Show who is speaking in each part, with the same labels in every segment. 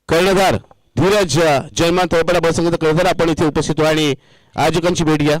Speaker 1: कर्णधार धीरज जयमान तळपडा बसंगीत कर्णधार आपण इथे उपस्थित आणि आयोजकांची भेट घ्या.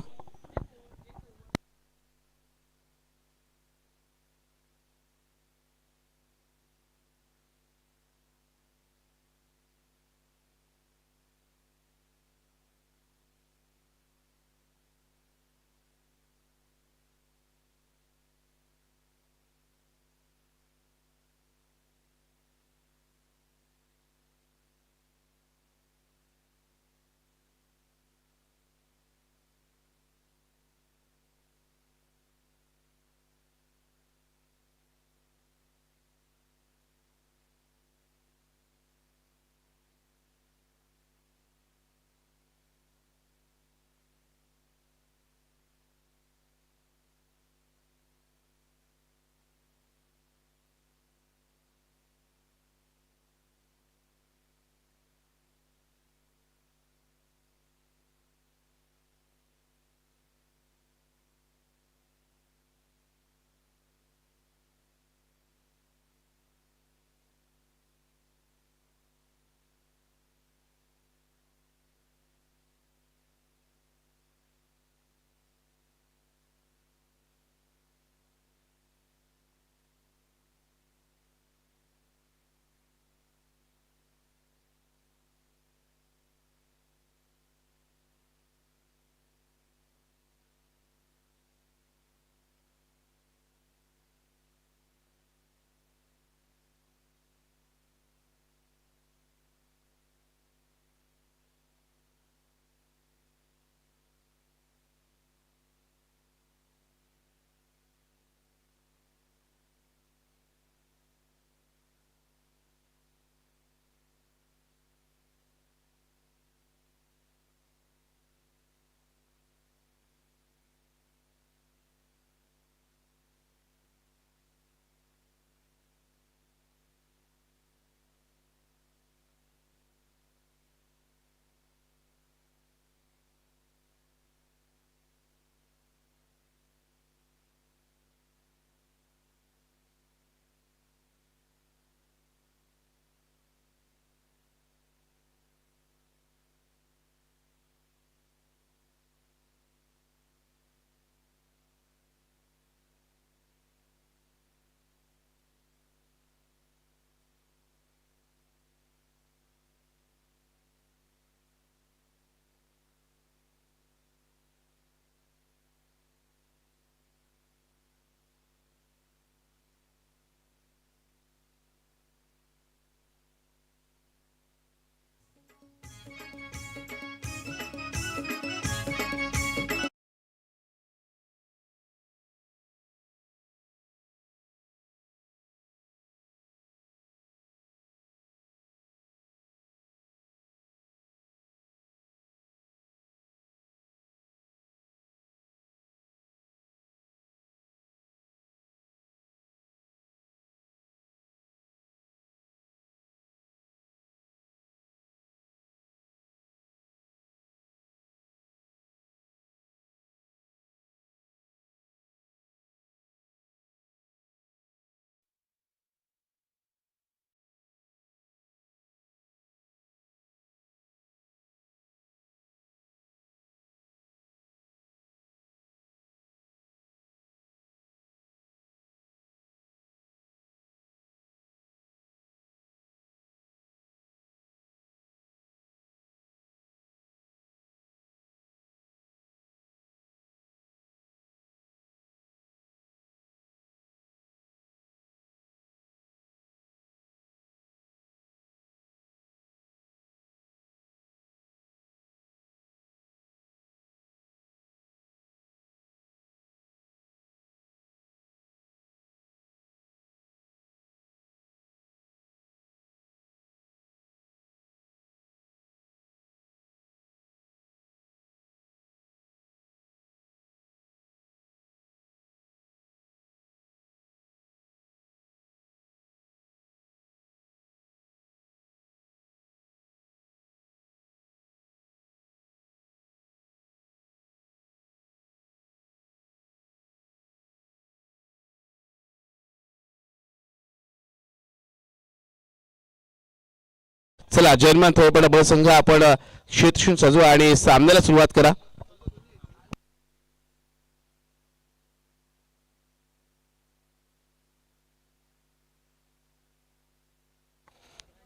Speaker 1: चला जयमान थोपडा ब संघ आपण क्षेत्रशून सजवा आणि सामन्याला सुरुवात करा.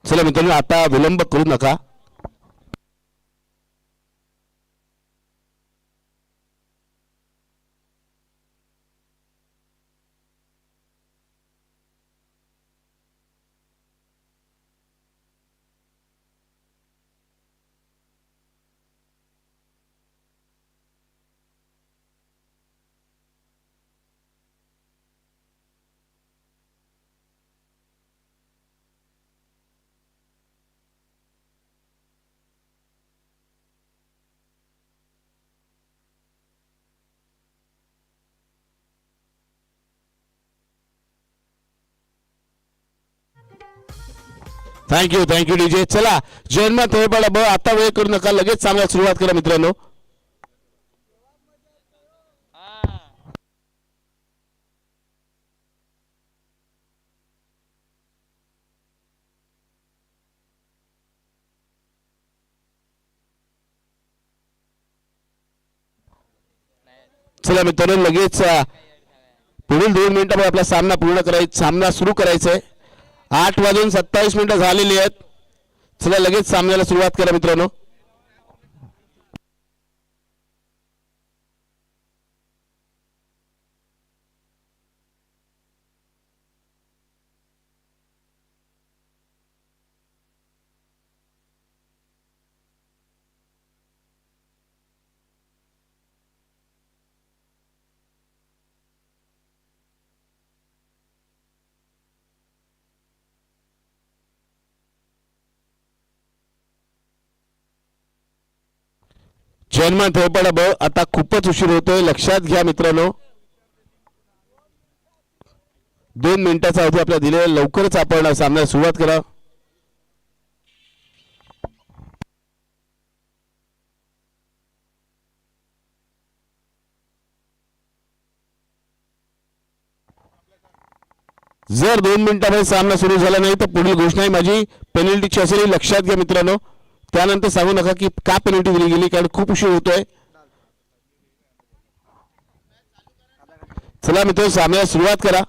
Speaker 1: चला मित्रांनो आता विलंब करू नका. Thank you DJ. चला जयमान थोपडा ब आता वेळ करू नका, लगेच सामन्याला सुरुवात करा मित्रांनो. चला मित्रांनो लगेच पुढील 2 मिनिटांमध्ये आपला सामना पूर्ण करायचा, सामना सुरू करायचा आहे. 8:27 झालेली आहेत. चला लगेच सामन्याला सुरुवात करा मित्रांनो. जयमान थोपडा ब आता खूपच उशीर होतोय, लक्षात घ्या मित्रांनो. 2 मिनिटाचा अवधी आपल्याला दिले, लवकरच आपण सामन्याला सुरुवात करा. जर 2 मिनिटांमध्ये सामना सुरू झाला नाही तर पुढील घोषणा माझी पेनल्टीची असेल, लक्षात घ्या मित्रांनो. त्यानंतर सांगू नका की का पेनल्टी दिली गेली, कारण खूप उशीर होतोय. चला मित्रांनो सामन्याला सुरुवात करा.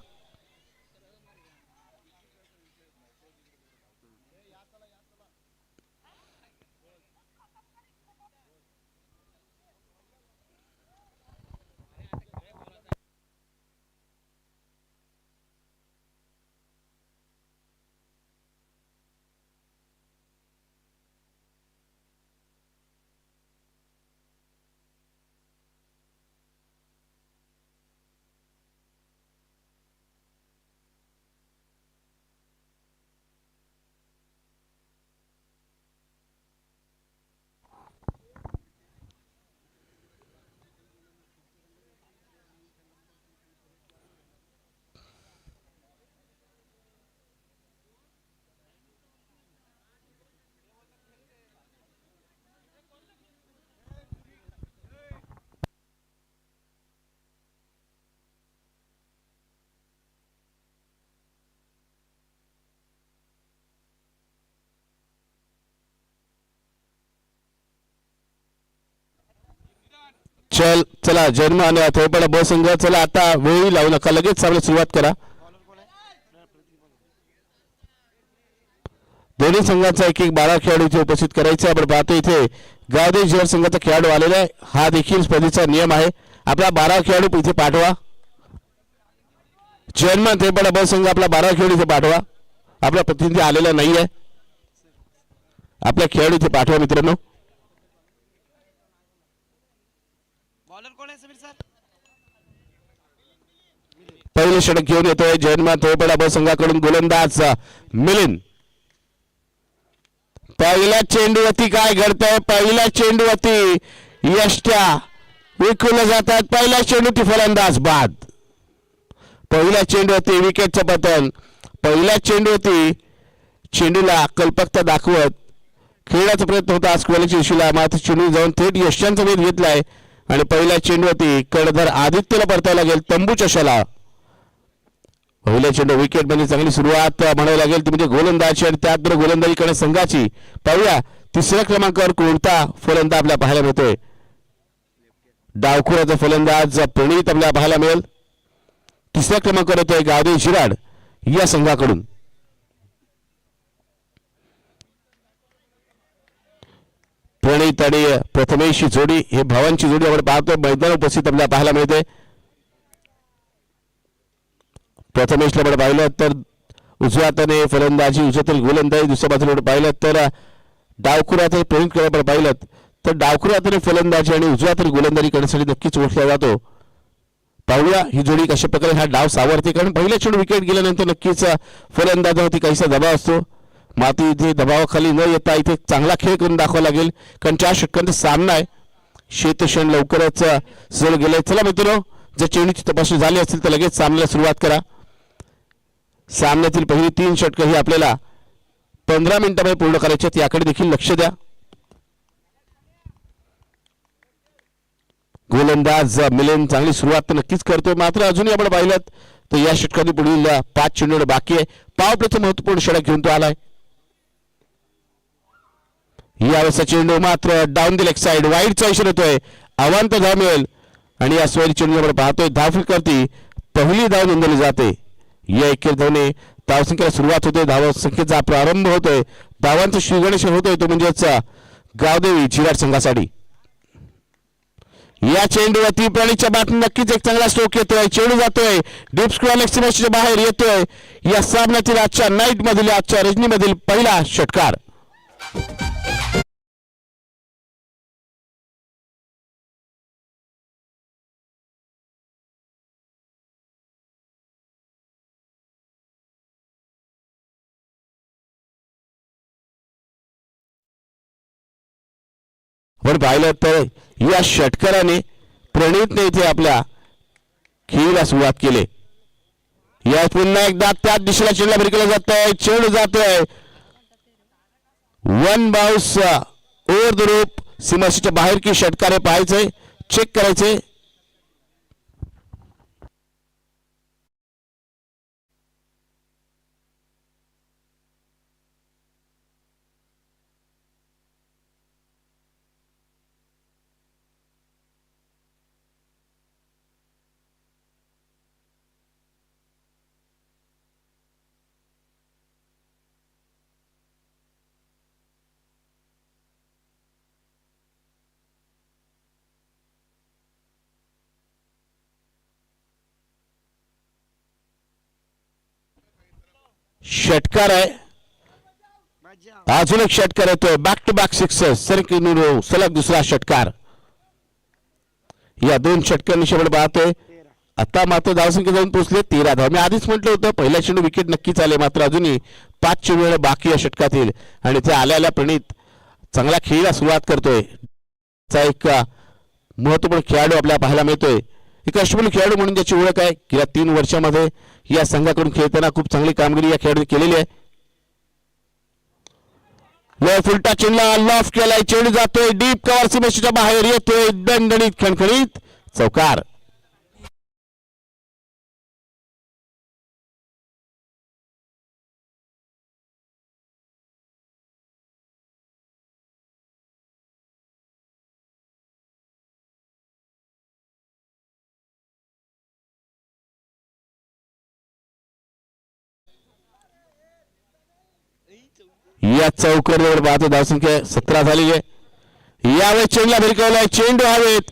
Speaker 1: चला जयमान थोपडा ब संघ, चला आता वेळी लावू नका, लगेच सामन्याला सुरुवात करा. दोन्ही संघांचा एक 12 खेळाडू इथे उपस्थित करायचे. आपण पाहतो इथे गावदेश जर संघाचा खेळाडू आलेला आहे. हा देखील स्पर्धेचा नियम आहे. आपला 12 खेळाडू इथे पाठवा. जयमान थोपडा ब संघ आपला 12 खेळाडू इथे पाठवा. आपला प्रतिनिधी आलेला नाही आहे. आपला खेळाडू इथे पाठवा मित्रांनो. पहिले षटक घेऊन येतोय जयमान थोपडा ब संघाकडून गोलंदाज मिलिंद. पहिल्या चेंडूवरती काय घडतंय, पहिल्या चेंडूवरती यष्ट्या विखुरल्या जातात. पहिल्या चेंडूवरती फलंदाज बाद. पहिल्या चेंडूवरती विकेटचं पतन. पहिल्या चेंडूवरती चेंडूला कल्पकता दाखवत खेळण्याचा प्रयत्न होता स्क्वेअरच्या दिशेला, मात्र चेंडू जाऊन थेट यष्ट्यांचा वेध घेतलाय आणि पहिल्या चेंडूवरती कर्णधार आदित्यला परतायला लागेल तंबू चषाला. पहिल्या चेंडू विकेट मध्ये चांगली सुरुवात म्हणावी लागेल ती म्हणजे गोलंदाजी आणि त्याचबरोबर गोलंदाजी करणे संघाची. पाहूया तिसऱ्या क्रमांकावर कोणता फलंदाज आपल्याला पाहायला मिळतोय. डावखुराचा फलंदाज प्रणीत आपल्याला पाहायला मिळेल. तिसऱ्या क्रमांकावर येतोय गावदेवी शिराड या संघाकडून. प्रणीत आणि प्रथमेशची जोडी हे भावांची जोडी आपण पाहतो मैदानावर उपस्थित आपल्याला पाहायला मिळते. प्रथमेशला आपण पाहिलं तर उजव्या हाताने फलंदाजी उजव्यातील गोलंदाजी, दुसऱ्या बाजूला पाहिलं तर डावखुरात प्रणीत पाहिलं तर डावखुरा हाताने फलंदाजी आणि उजव्या हाताने गोलंदाजी करण्यासाठी नक्कीच ओळखला जातो. पाहूया ही जोडी कशा प्रकारे हा डाव सावरते, कारण पहिल्या चेंडू विकेट गेल्यानंतर नक्कीच फलंदाजावरती काहीसा दबाव असतो. मात्र इथे दबावाखाली न येता इथे चांगला खेळ करून दाखवा लागेल, कारण 4 षटकांचा सामना आहे. शेतक्षण लवकरच सुरू गेले. चला मित्रांनो, जर चेंडूची तपासणी झाली असेल तर लगेच सामन्याला सुरुवात करा. सामन्यातील पहिली 3 षटकं ही आपल्याला 15 मिनिटांमध्ये पूर्ण करायची आहेत, याकडे देखील लक्ष द्या. गोलंदाज मिलिंद चांगली सुरुवात तर नक्कीच करतोय, मात्र अजूनही आपण पाहिलं तर या षटकातील पुढील 5 चेंडू बाकी आहे. पॉवर प्लेचा महत्वपूर्ण षटक घेऊन तो आलाय. यावेळेचा चेंडू मात्र डाऊन द लेग साइड वाईडचा इशारा येतोय. अवांतर धाव मिळेल आणि या सोयरी चेंडू आपण पाहतोय धावफलकावरती पहिली धाव नोंदवली जाते. या एकेर धावने धावसंख्येला सुरुवात होते, धावसंख्येचा प्रारंभ होतोय. धावांचा श्रीगणेश होतोय तो म्हणजेच गावदेवी चिराड संघासाठी. या चेंडूवरती प्रणीतच्या बाटून नक्कीच एक चांगला स्ट्रोक येतोय. चेंडू जातोय डीप स्क्वेअर लेग सीमेच्या बाहेर येतोय. या सामन्यातील आजच्या नाईट मधील आजच्या रजनीमधील पहिला षटकार. पण पाहिलं तर या षटकाराने प्रणीतने इथे आपल्या खेळीला सुरुवात केली. या पुन्हा एकदा त्याच दिशेला चेंडूला भिरकला जातोय. चेंडू जातोय one bounce over the rope सीमारेषेच्या बाहेर की षटकारे पाहायचंय, चेक करायचे. षटकार आहे, अजून एक षटकार येतोय. बॅक टू बॅक सिक्सेस सलग दुसरा षटकार. या 2 षटकांनी आपण पाहतोय. आता मात्र धावसंख्या जाऊन पोहोचले 13 धाव. मी आधीच म्हटलं होतं पहिल्या चेंडू विकेट नक्कीच आले, मात्र अजूनही 5 चेंडू बाकी या षटकातील आणि ते आल्याला प्रणीत चांगला खेळीला सुरुवात करतोय. एक महत्वपूर्ण खेळाडू आपल्याला पाहायला मिळतोय. एक अष्टपैलू खेळाडू म्हणून त्याची ओळख आहे. गेल्या 3 वर्षामध्ये या संघाकडून खेळताना खूप चांगली कामगिरी या खेळाडूने केलेली आहे. फुलटा चेंडूला लॉफ केलाय. चेंडू जातोय डीप कव्हर सीमेच्या बाहेर येतोय. दणदणीत खणखणीत चौकार. या चौकरीवर पाहतो धावसंख्या 17 झालेली आहे. यावेळी चेंडूला भिरकवलाय. चेंडू हवेत.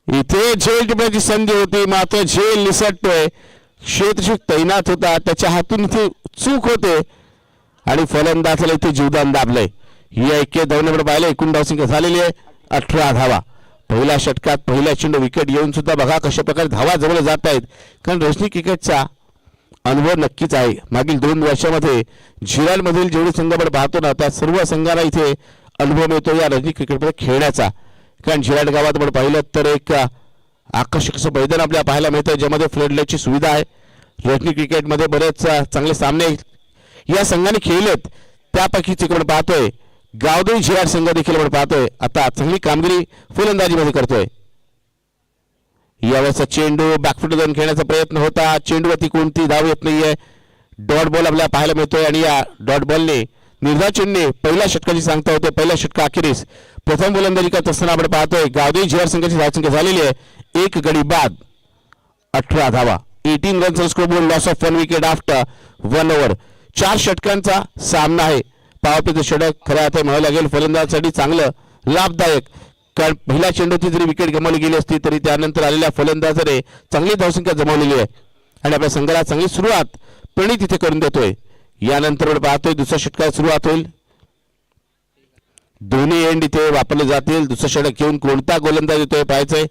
Speaker 1: इथे झेल टिपण्याची संधी होती, मात्र झेल निसटतोय. क्षेत्ररक्षक तैनात होता, त्याच्या हातून इथे चूक होते आणि फलंदाजाला इथे जीवदान दाबलंय. या एके धावण्याकडे पाहिलं एकूण धावसंख्या झालेली आहे 18 धावा. पहिल्या षटकात पहिला चेंडू विकेट येऊन सुद्धा बघा कशा प्रकारे धावा जवळ जात आहेत, कारण रजनी क्रिकेटचा अनुभव नक्कीच आहे. मागील 2 वर्षामध्ये झिराडमधील जेवढे संघ आपण पाहतो ना त्या सर्व संघांना इथे अनुभव मिळतो या रजनी क्रिकेटमध्ये खेळण्याचा. कारण झिराड गावात आपण पाहिलं तर एक आकर्षक असं मैदान आपल्याला पाहायला मिळतं, ज्यामध्ये फ्लडलाईटची सुविधा आहे. रजनी क्रिकेटमध्ये बरेच चांगले सामने या संघाने खेळलेत. त्यापैकीच आपण पाहतोय गावदेवी झिराड संघ देखील आपण पाहतोय आता चांगली कामगिरी फलंदाजीमध्ये करतोय. यावेळेचा चेंडू बॅकफुट जाऊन खेळण्याचा प्रयत्न होता. चेंडूवरती कोणती धाव येत नाहीये. डॉट बॉल आपल्याला पाहायला मिळतोय आणि या डॉट बॉलने निर्धार चेंडूने पहिल्या षटकाची सांगता होते. पहिल्या षटका अखेरीस प्रथम गोलंदाजी करत असताना आपण पाहतोय गावदेवी जिआर संघाची धावसंख्या झालेली आहे 1 गडी बाद 18 धावा. 18 runs score board. Loss of 1 wicket after 1 over. 4 षटकांचा सामना आहे. पावपेचं षटक खऱ्या अर्थाने म्हणावं लागेल फलंदाजासाठी चांगलं लाभदायक, कारण पहिल्या चेंडूची जरी विकेट गमावली गेली असती तरी त्यानंतर आलेल्या फलंदाजाने चांगली धावसंख्या जमवलेली आहे आणि आपल्या संघाला चांगली सुरुवात प्रणित इथे करून देतोय. यानंतर आपण पाहतोय दुसऱ्या षटकात सुरुवात होईल. दोन्ही एंड इथे वापरले जातील. दुसरं षटक घेऊन कोणता गोलंदाज येतोय पाहायचंय.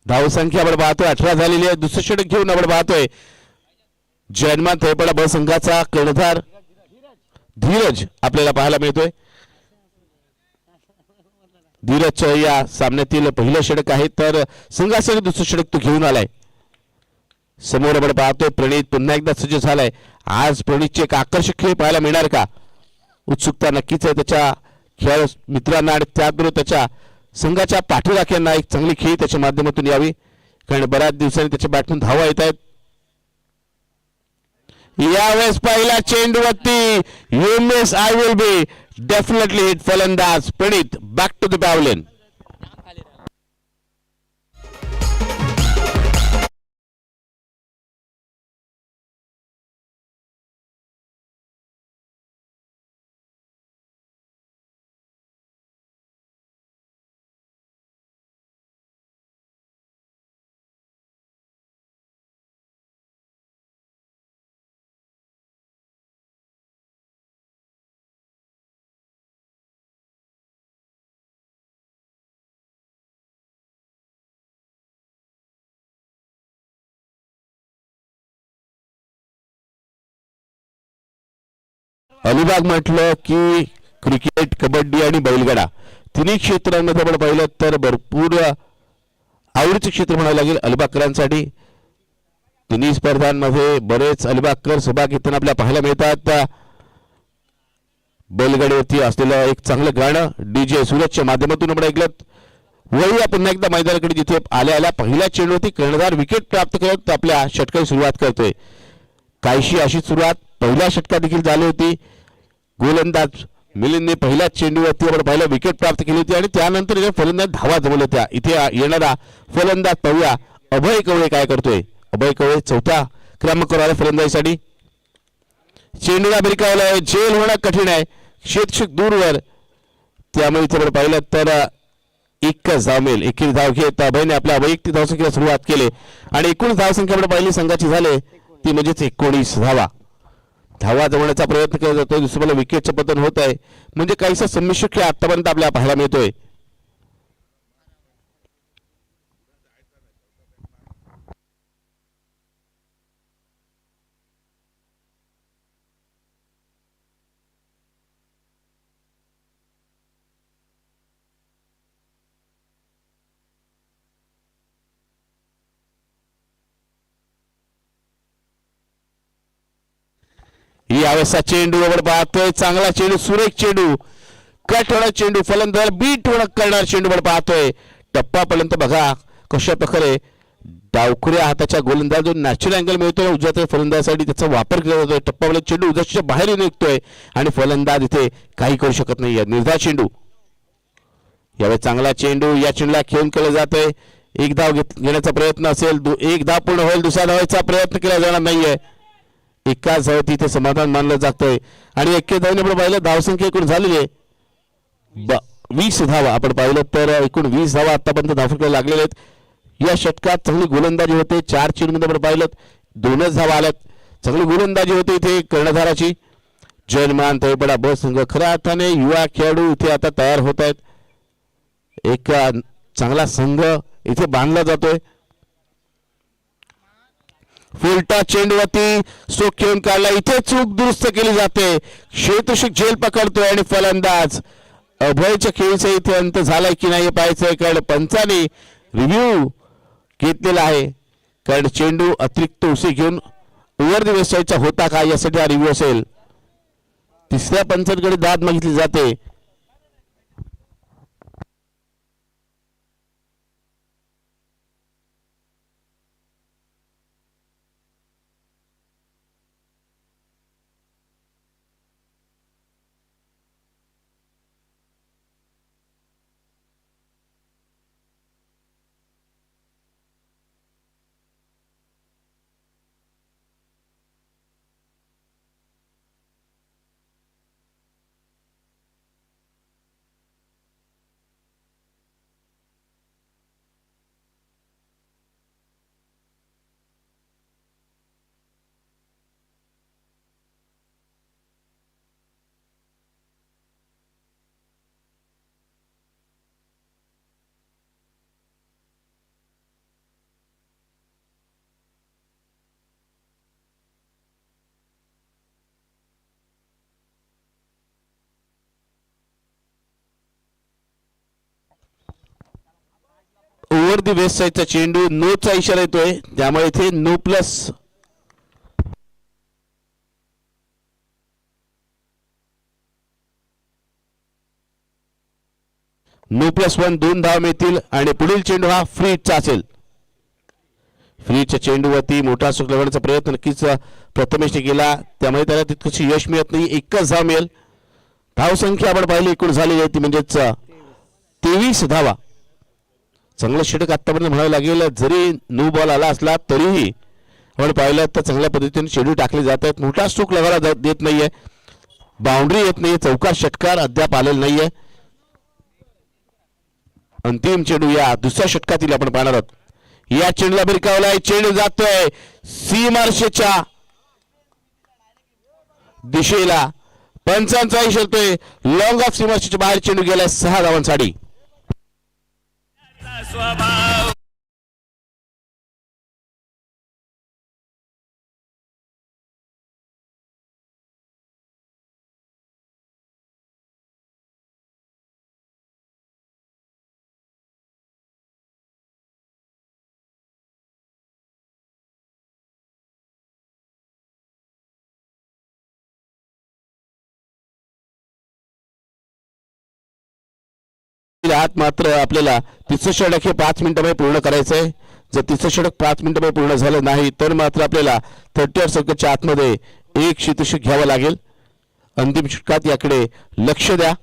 Speaker 1: धावसंख्या आपण पाहतोय 18 झालेली आहे. दुसरं षटक घेऊन आपण पाहतोय जयमान थेपडा ब संघाचा कर्णधार धीरज आपल्याला पाहायला मिळतोय. धीरजच्या या सामन्यातील पहिलं षटक आहे तर संघासाठी दुसरं षटक तो घेऊन आलाय. समोर आपण पाहतोय प्रणित पुन्हा एकदा सज्ज झालाय. आज प्रणितचे एक आकर्षक खेळ पाहायला मिळणार का? उत्सुकता नक्कीच आहे त्याच्या खेळ मित्रांना आणि त्याचबरोबर त्याच्या संघाच्या पाठीराख्यांना एक चांगली खेळी त्याच्या माध्यमातून यावी, कारण बऱ्याच दिवसांनी त्याच्या बॅटमधून धावा येत आहेत. यावेळेस पहिला चेंडूवरती UMS I will be definitely hit. फलंदाज Pranit back to the pavilion. Alibag म्हटलं की क्रिकेट, कबड्डी आणि बैलगाडा तिन्ही क्षेत्रांमध्ये आपण पाहिलं तर भरपूर आवडीचे क्षेत्र म्हणावं लागेल अलिबागकरांसाठी. तिन्ही स्पर्धांमध्ये बरेच अलिबागकर सहभाग घेताना आपल्याला पाहायला मिळतात. बैलगाडीवरती असलेलं एक चांगलं गाणं डीजे सूरजच्या माध्यमातून आपण ऐकलं. वळूया पुन्हा एकदा मैदानाकडे, जिथे आल्या पहिल्या चेंडूवरती कर्णधार विकेट प्राप्त करत आपल्या षटकाची सुरुवात करतोय. काहीशी अशी सुरुवात पहिल्या षटकात देखील झाली होती. गोलंदाज मिलिंदने पहिल्या चेंडूवरती आपण पहिला विकेट प्राप्त केली होती आणि त्यानंतर फलंदाज धावा जमवल्या होत्या. इथे येणारा फलंदाज पाहूया अभय कवळे काय करतोय. अभय कवळे चौथा क्रमांकावर आला फलंदाजीसाठी. चेंडूला भिरकावलाय, जेल होणं कठीण आहे, क्षेत्ररक्षक दूरवर, त्यामुळे इथे आपण पाहिलं तर एकच धाव मिळेल. एकेरी धाव घेत अभयने आपल्या वैयक्तिक धावसंख्येला सुरुवात केली आणि एकूण धावसंख्या आपण पहिली संघाची झाली ती म्हणजेच 19 धावा. धावा जमवण्याचा प्रयत्न केला जातोय. दुसऱ्या विकेटचं पतन होत आहे, म्हणजे काहीसा संमिश्र खेळ आतापर्यंत आपल्याला पाहायला मिळतोय. यावेळेचा चेंडू आपण पाहतोय, चांगला चेंडू, सुरेख चेंडू, कट होणार चेंडू, फलंदाज बीट होणार करणार चेंडू आपण पाहतोय. टप्पापर्यंत बघा कशा प्रकारे डावखुऱ्या हाताच्या गोलंदाज जो नॅचरल अँगल मिळतोय उजव्या फलंदाजासाठी त्याचा वापर केला जातोय. टप्पापर्यंत चेंडू उजव्याच्या बाहेर येऊन निघतोय आणि फलंदाज इथे काही करू शकत नाही. निर्धार चेंडू, यावेळी चांगला चेंडू, या चेंडूला खेळून केलं जातंय. एक धाव घेण्याचा प्रयत्न असेल, एक धाव पूर्ण होईल, दुसऱ्या धावायचा प्रयत्न केला जाणार नाहीये. एकाच धावती इथे समाधान मानलं जातंय आणि 21 धावने आपण पाहिलं धावसंख्या एकूण झालेली आहे 20 धावा. आपण पाहिलं तर एकूण 20 धावा आतापर्यंत धावफलकाला लागलेल्या आहेत. या षटकात चांगली गोलंदाजी होते. 4 चेंडूमध्ये आपण पाहिलं 2च धावा आल्यात. चांगली गोलंदाजी होते इथे कर्णधाराची. जयमान तळेपडा ब संघ खऱ्या अर्थाने युवा खेळाडू इथे आता तयार होत आहेत. एक चांगला संघ इथे बांधला जातोय. फुलटा चेंडूवरती स्ट्रोक घेऊन काढला. इथे चूक दुरुस्त केली जाते. क्षेत्ररक्षक झेल पकडतोय आणि फलंदाज अभयच्या खेळीचा इथे अंत झालाय की नाही पाहायचंय, कारण पंचाने रिव्ह्यू घेतलेला आहे. कारण चेंडू अतिरिक्त उशी घेऊन ओव्हर द वेस्टचा होता का यासाठी हा रिव्ह्यू असेल. तिसऱ्या पंचांकडे दाद मागितली जाते. ओव्हर द वेस्ट साईडचा चेंडू नोचा इशारा येतोय, त्यामुळे इथे नो प्लस. नो प्लस 1 2 धावा मिळतील आणि पुढील चेंडू हा फ्रीजचा असेल. फ्रीजच्या चेंडूवरती मोठा स्ट्रोक लावण्याचा प्रयत्न नक्कीच प्रथमेशने केला, त्यामुळे त्याला तितकंशी यश मिळत नाही. एकच धाव मिळेल. धावसंख्या आपण पाहिली एकूण झालेली आहे ती म्हणजेच 23 धावा. चांगलं षटक आतापर्यंत म्हणावं लागेल. जरी नो बॉल आला असला तरीही आपण पाहिलं तर चांगल्या पद्धतीने चेंडू टाकले जात आहेत. मोठा स्ट्रोक लगायला देत नाहीये, बाउंड्री येत नाहीये, चौकार षटकार अद्याप आलेला नाहीये. अंतिम चेंडू या दुसऱ्या षटकातील आपण पाहणार आहोत. या चेंडूला भिरकावलाय. चेंडू जातोय सीमार्शेच्या दिशेला. पंचांचा इशारतोय लॉंग ऑफ सीमार्शेच्या बाहेर चेंडू गेलाय 6 धावांसाठी. हात मात्र आपल्याला तिसरं षटक हे 5 मिनिटांमध्ये पूर्ण करायचं आहे. जर तिसरं षटक 5 मिनिटांमध्ये पूर्ण झालं नाही तर मात्र आपल्याला 30 सर्कलच्या आतमध्ये एक क्षेत्ररक्षक घ्यावं लागेल. अंतिम षटकात याकडे लक्ष द्या.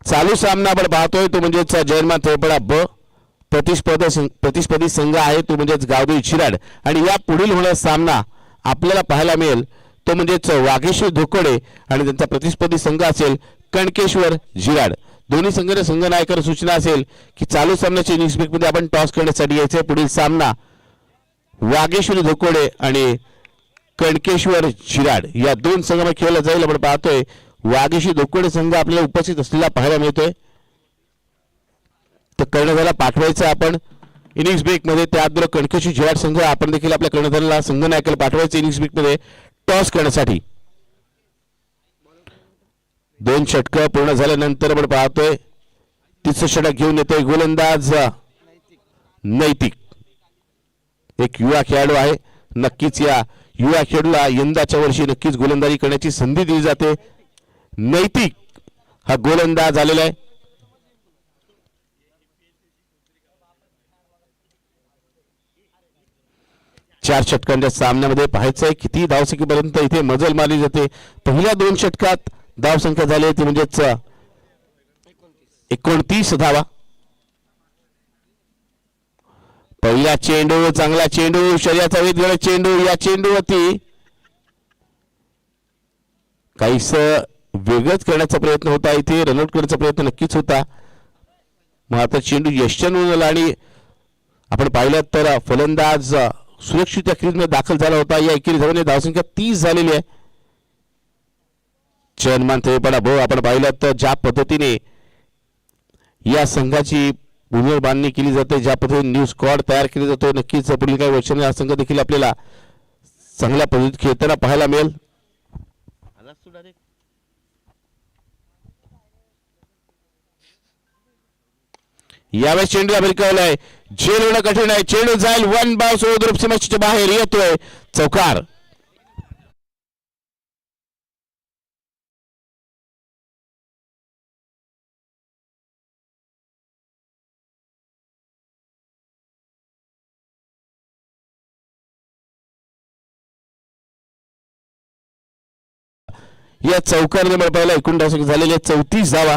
Speaker 1: चालू सामना आपण पाहतोय तो म्हणजेच जयमान थेपडा ब. प्रतिस्पर्धी संघ आहे तो म्हणजेच गावदेवी चिराड. आणि या पुढील होणारा सामना आपल्याला पाहायला मिळेल तो म्हणजेच वाघेश्वर धोकोडे आणि त्यांचा प्रतिस्पर्धी संघ असेल कणकेश्वर झिराड. दोन्ही संघनायकांना सूचना असेल की चालू सामन्याच्या इनिंग्स मध्ये आपण टॉस करण्यासाठी यायचे. पुढील सामना वाघेश्वर धोकोडे आणि कणकेश्वर झिराड या दोन संघामध्ये खेळला जाईल. आपण पाहतोय वाघेश्वर धोकोडे संघ आपल्याला उपस्थित असलेला पाहायला मिळतोय. तर कर्णधाराला पाठवायचं आपण इनिंग्स ब्रेक मध्ये. त्याचबरोबर कणकेश्वर झिराड संघ आपण देखील आपल्या कर्णधाराला संघनायकाला पाठवायचं इनिंग्स ब्रेक मध्ये टॉस करण्यासाठी. 2 षटकं पूर्ण झाल्यानंतर आपण पाहतोय तिसरं षटक घेऊन येतोय गोलंदाज नैतिक. एक युवा खेळाडू आहे. नक्कीच या युवा खेळाडूला यंदाच्या वर्षी नक्कीच गोलंदाजी करण्याची संधी दिली जाते. नैतिक हा गोलंदाज आलेला आहे. चार षटकांच्या सामन्यामध्ये पाहायचंय किती धावसंख्येपर्यंत इथे मजल मारली जाते. पहिल्या 2 षटकात धावसंख्या झाली ती म्हणजेच 29 धावा. पहिला चेंडू चांगला चेंडू शर्यतीचा वेगवेगळा चेंडू. या चेंडूवरती काहीस वेगळंच करण्याचा प्रयत्न होता, इथे रनआउट करण्याचा प्रयत्न नक्कीच होता. मग आता चेंडू यष्टनवरून आला आणि आपण पाहिलं तर फलंदाज सुरक्षित क्रीजमध्ये दाखल झाला होता. या एकेरी धावांनी धावसंख्या 30 झालेली आहे. चेअरमॅन थेपडा भाऊ आपण पाहिलं तर ज्या पद्धतीने या संघाची पुनर्बांधणी केली जाते, ज्या पद्धतीने न्यू स्क्वॉड तयार केली जातो, नक्कीच पुढील काही वर्षांनी हा संघ देखील आपल्याला चांगल्या पद्धतीत खेळताना पाहायला मिळेल. यावेळेस चेंडू अमेरिकावलाय, झेल होणं कठीण आहे. चेंडू जाईल वन बाउन्स ओव्हर सीमाच्या बाहेर येतोय, चौकार. या चौकारने मला पाहिला एकूण धावसंख्या झालेली 34 धावा.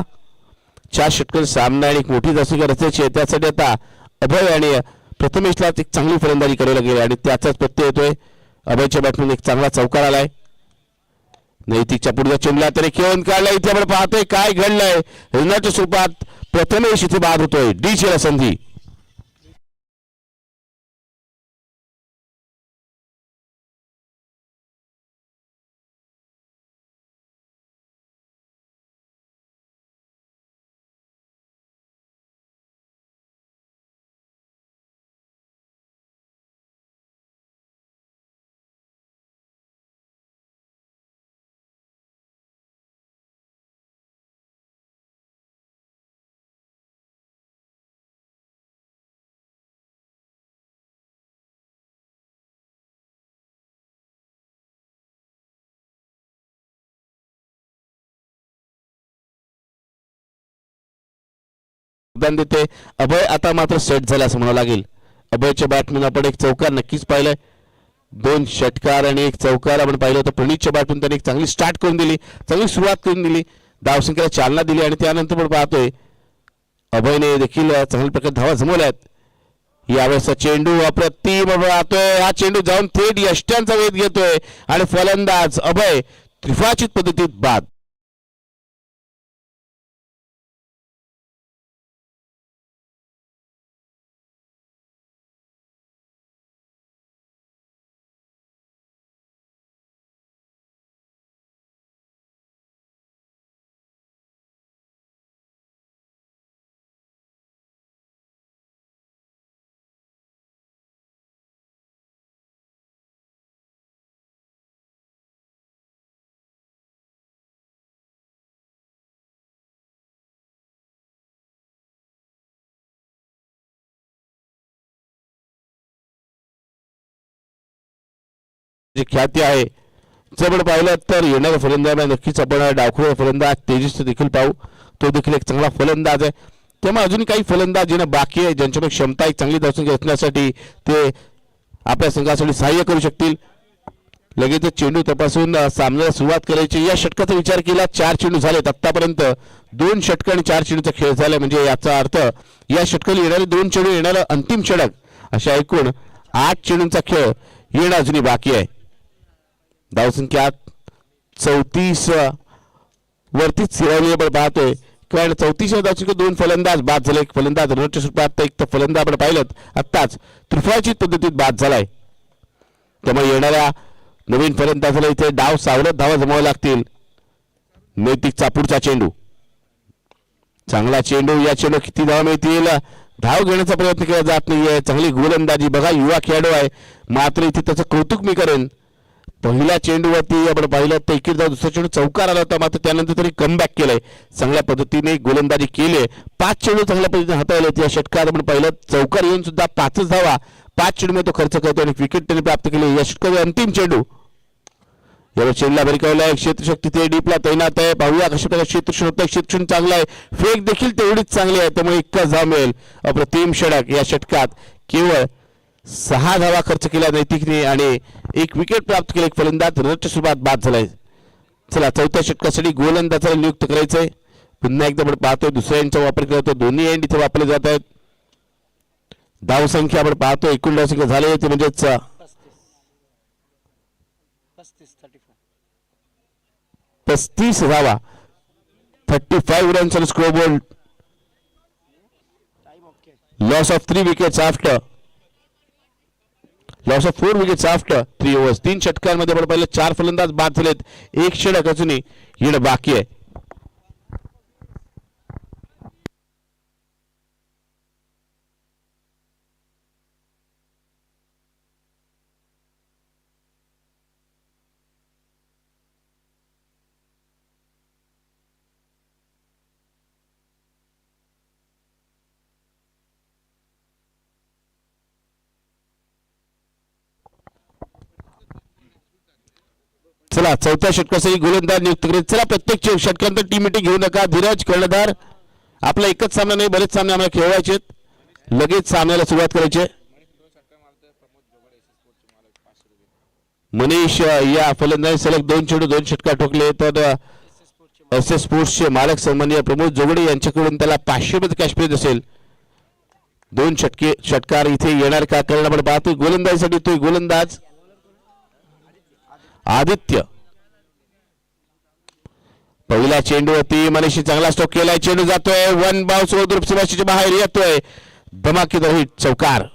Speaker 1: 4 षटकर सामना आणि एक मोठी धावसंख्या रचायची आहे. त्यासाठी आता अभय आणि प्रथमेशला एक चांगली फलंदाजी करायला गेली आणि त्याचाच प्रत्यय येतोय. अभयच्या बॅटमॅन एक चांगला चौकार आलाय. नैतिकच्या पुढच्या चेंडूला त्याने खेळून काढला. इथे आपण पाहतोय काय घडलंय. रनाच्या स्वरूपात प्रथमेश इथे बाद होतोय. डीचेला संधी. देते अभय आता मात्र सेट झाला असं म्हणावं लागेल. अभयच्या बॅटमॅन आपण एक चौकार नक्कीच पाहिलाय. 2 षटकार आणि एक चौकार आपण पाहिलं होतं. प्रणीतच्या बॅटमॅन त्याने एक चांगली स्टार्ट करून दिली, चांगली सुरुवात करून दिली, धावसंख्येला चालना दिली आणि त्यानंतर पण पाहतोय अभयने देखील चांगल्या प्रकारे धावा जमवल्यात. यावेळेसचा चेंडू अप्रतिम राहतोय. हा चेंडू जाऊन थेट यष्ट्यांचा वेध घेतोय आणि फलंदाज अभय त्रिफळाचीत पद्धतीत बाद. जे ख्याती आहे जर पाहिलं तर येणाऱ्या फलंदाज नक्कीच आपण डावखुरा फलंदाज तेजस्वी देखील पाहू. तो देखील एक चांगला फलंदाज आहे. त्यामुळे अजून काही फलंदाज ज्यांना बाकी आहे, ज्यांच्याकडे क्षमता एक चांगली धावसंख्या असण्यासाठी ते आपल्या संघासाठी सहाय्य करू शकतील. लगेच चेंडू तपासून सामन्याला सुरुवात करायची. या षटकाचा विचार केला 4 चेंडू झालेत आतापर्यंत. 2 षटक आणि 4 चेंडूचा खेळ झाला. म्हणजे याचा अर्थ या षटकाला येणारे 2 चेंडू येणारं अंतिम षटक अशा एकूण 8 चेंडूंचा खेळ येणं अजूनही बाकी आहे. धावसंख्या 34 वरतीच स्थिरावली आपण पाहतोय. कारण 34 धावसंख्या 2 फलंदाज बाद झाले. एक फलंदाज रनच्या स्वरूपात, एक तर फलंदाज आपण पाहिलं आत्ताच त्रिफळाचीत पद्धतीत बाद झालाय. त्यामुळे येणाऱ्या नवीन फलंदाजाला इथे डाव सावरत धावा जमावा लागतील. नैतिकचा पुढचा चेंडू चांगला चेंडू. या चेंडू किती धावा मिळतील. धाव घेण्याचा प्रयत्न केला जात नाहीये. चांगली गोलंदाजी बघा, युवा खेळाडू आहे मात्र इथे त्याचं कौतुक मी करेन. पहिल्या चेंडूवरती आपण पाहिलं तर एकेरी धाव, दुसरा चेंडू चौकार आला होता मात्र त्यानंतर त्यांनी कमबॅक केलंय. चांगल्या पद्धतीने गोलंदाजी केली. 5 चेंडू चांगल्या पद्धतीने हाताळले. या षटकात आपण पाहिलं चौकार येऊन सुद्धा 5च धावा 5 चेंडू तो खर्च करतो आणि विकेट त्यांनी प्राप्त केली. या षटकाचे अंतिम चेंडू यावर चेंडूला अमेरिकावला क्षेत्रशक्ती ते डीपला तैनात आहे. पाहूया कशा प्रकारे क्षेत्रक्षण होतं. क्षेत्रक्षण चांगलं आहे, फेक देखील तेवढीच चांगली आहे. त्यामुळे 1 धाव मिळेल. अप्रतिम षटक. या षटकात केवळ 6 धावा खर्च केल्या नैतिकने आणि 1 विकेट प्राप्त केले. एक फलंदाज रनच्या स्वरूपात बाद झालाय. चला चौथ्या षटकासाठी गोलंदाजाला नियुक्त करायचंय. पुन्हा एकदा आपण पाहतोय दुसऱ्या एंडचा वापर केला जातो. दोन्ही एंड इथे वापरले जात आहेत. धावसंख्या आपण पाहतोय एकूण धावसंख्या झाली होती म्हणजेच 35 धावा. 35 runs on scoreboard. Loss of 3 wickets after. Loss of 4 wickets after 3 overs. 3 षटकांमध्ये आपण पाहिलं 4 फलंदाज बाद झालेत. 1 षटक अजूनही येणं बाकी आहे. चला चौथ्या षटकासाठी गोलंदाज नियुक्त करीत. चला प्रत्येक षटकांत टीम मिटिंग घेऊ नका. धीरज कर्णधार, आपला एकच सामना नाही, बरेच सामने आम्हाला खेळवायचे. लगेच सामन्याला सुरुवात करायची. मनीष या फलंदाज सलग 2 चेंडू 2 षटकार ठोकले. तर एस एस स्पोर्ट्सचे मालक सन्माननीय प्रमोद जोगडे यांच्याकडून त्याला 500 रुपये कॅश प्राइज असेल. 2 षटकार इथे येणार का कारण आपण पाहतोय. गोलंदाजीसाठी तो गोलंदाज आदित्य. पहिला चेंडूवरती मनीषी चांगला स्ट्रोक केलाय. चेंडू जातोय 1 बाउन्स ओव्हर सीमारेषेच्या बाहेर येतोय. धमाकेदार हिट, चौकार.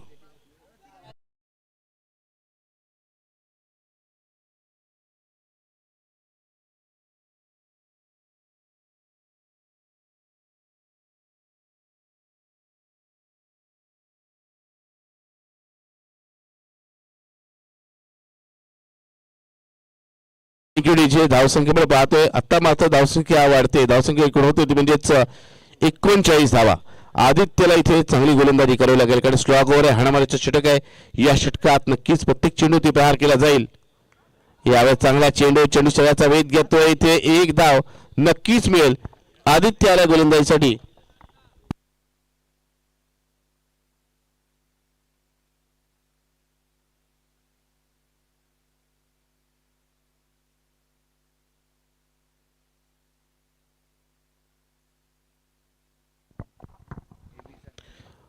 Speaker 1: जे धावसंख्येकडे पाहतोय आता मात्र धावसंख्या वाढते. धावसंख्या एकूण होती म्हणजेच 39 धावा. आदित्यला इथे चांगली गोलंदाजी करावी लागेल कारण स्ट्रॉक ओव्हर आहे, हाणामारीचं षटक आहे. या षटकात नक्कीच प्रत्येक चेंडू ती प्रहार केला जाईल. यावेळेस चांगला चेंडू शरीराचा वेध घेतोय. इथे 1 धाव नक्कीच मिळेल आदित्याला गोलंदाजीसाठी.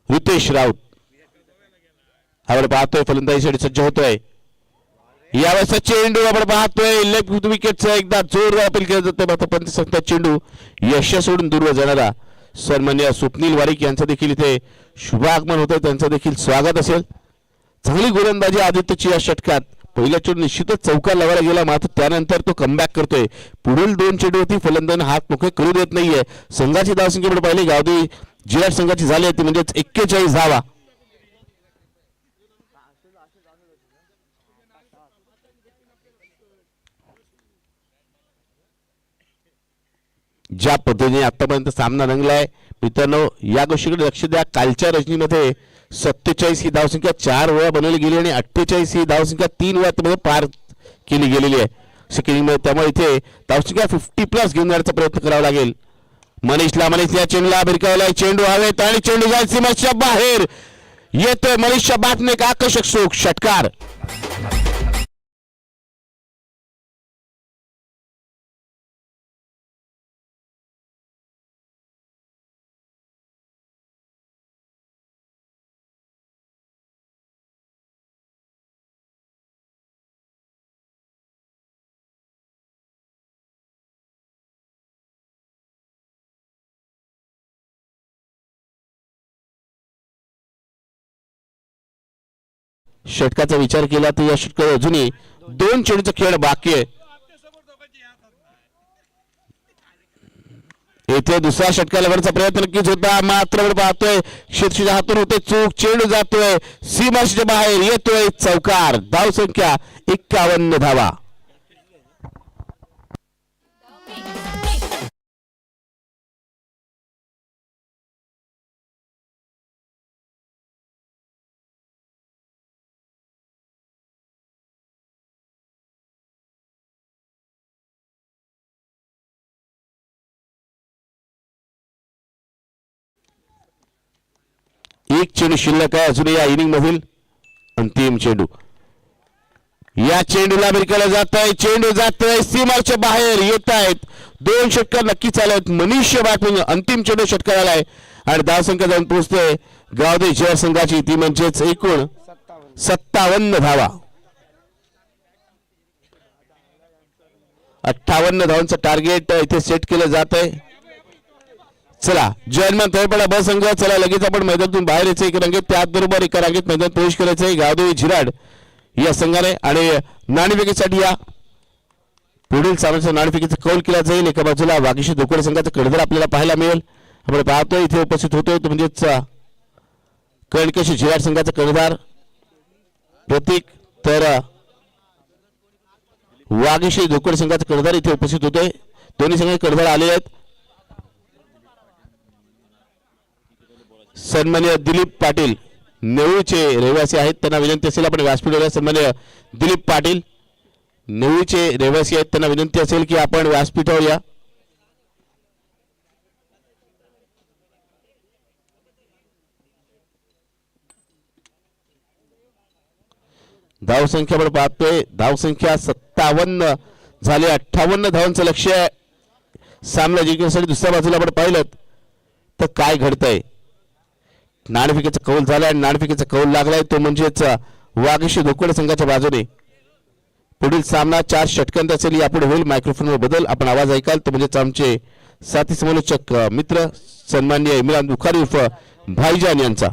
Speaker 1: रितेश राऊत आपण पाहतोय फलंदाजीसाठी सज्ज होतोय. यावेळेस चेंडू आपण पाहतोय लेफ्ट विकेटचा एकदा जोरदार अपील केलं जातं. मात्र पंतसंस्था चेंडू यश सोडून दूरवर जाणारा सन्मान्य स्वप्नील वारिक यांचं देखील इथे शुभागमन होतंय. त्यांचं देखील स्वागत असेल. चांगली गोलंदाजी आदित्यची या षटकात. पहिला चेंडू निश्चितच चौकार लावायला गेला मात्र त्यानंतर तो कमबॅक करतोय. पुढील 2 चेंडूवरती फलंदाज हात मोकळे करू देत नाहीये. संघाची धावसंख्येकडे पाहिले गावदेवी जिल्हा संघाची झाली होती म्हणजेच 41 धावा. ज्या पद्धतीने आतापर्यंत सामना रंगलाय मित्रांनो या गोष्टीकडे लक्ष द्या. कालच्या रजनीमध्ये 47 ही धावसंख्या 4 वेळा बनवली गेली आणि 48 ही धावसंख्या 3 वेळा पार केली गेलेली आहे सेकंडिंगमध्ये. त्यामुळे इथे धावसंख्या 50+ घेऊन जाण्याचा प्रयत्न करावा लागेल. मनीषला चेंडूला भिरकावलाय. चेंडू हवेत आणि चेंडू जाईल सीमाच्या बाहेर येतोय. मनीषच्या बॅटने एक आकर्षक स्ट्रोक, षटकार. षटकाचा विचार केला तर या षटकात अजूनही 2 चेंडूचा खेळ बाकी आहे. येथे दुसरा षटकाला प्रयत्न नक्कीच होता मात्र पाहतोय क्षेत्रच्या हातून होते चूक. चेंडू जातोय सीमारेषेच्या बाहेर येतोय, चौकार. धावसंख्या 51 धावा. एक चेंडू शिल्लक आहे अजून या इनिंग मधील. अंतिम चेंडू. या चेंडूला भिरकावला जात आहे. चेंडू जातोय सीमाच्या बाहेर येत आहेत. 2 षटकार नक्कीच आले आहेत. मनीष बॅटमॅन अंतिम चेंडू षटकार आलाय आणि धावसंख्या जाऊन पोहोचते गावदेवी शहर संघाची ती म्हणजेच एकूण 57 धावा. 58 धावांचं टार्गेट इथे सेट केलं जात आहे. चला जयमान तळेपाडा ब संघ, चला लगेच आपण मैदानातून बाहेर यायचं. एक रांगेत त्याचबरोबर एका रांगेत मैदान प्रवेश करायचं आहे गावदेवी झिराड या संघाने. आणि नाणेफेकीसाठी या पुढील सामन्याचा नाणेफेकीचा कौल केला जाईल. एका बाजूला वागीशी धोकोडे संघाचा कडधार आपल्याला पाहायला मिळेल. आपण पाहतोय इथे उपस्थित होतोय तो म्हणजेच कणकेशी झिराड संघाचा कडधार प्रतीक, तर वागीशी धोकोडे संघाचा कडधार इथे उपस्थित होतोय. दोन्ही संघाचे कडधार आले आहेत. सन्माननीय दिलीप पाटील नेऊळचे रहिवासी आहेत, त्यांना विनंती असेल आपण व्यासपीठावर. सन्माननीय दिलीप पाटील नेऊळचे रहिवासी आहेत, त्यांना विनंती असेल की आपण व्यासपीठावर या. धावसंख्या आपण पाहतोय, धावसंख्या 57 झाली. 58 धावांचं लक्ष्य सामना जिंकण्यासाठी. दुसऱ्या बाजूला आपण पाहिलं तर काय घडतंय. नाणेफेकीचा कौल झालाय आणि नाणेफेकीचा कौल लागलाय तो म्हणजेच वागीशी धोकोडे संघाच्या बाजूने. पुढील सामना 4 षटकांत असेल. यापुढे होईल मायक्रोफोनवर बदल, आपण आवाज ऐकाल तो म्हणजेच आमचे साथी समालोचक मित्र सन्माननीय इम्रान बुखारी उर्फ भाईजान यांचा.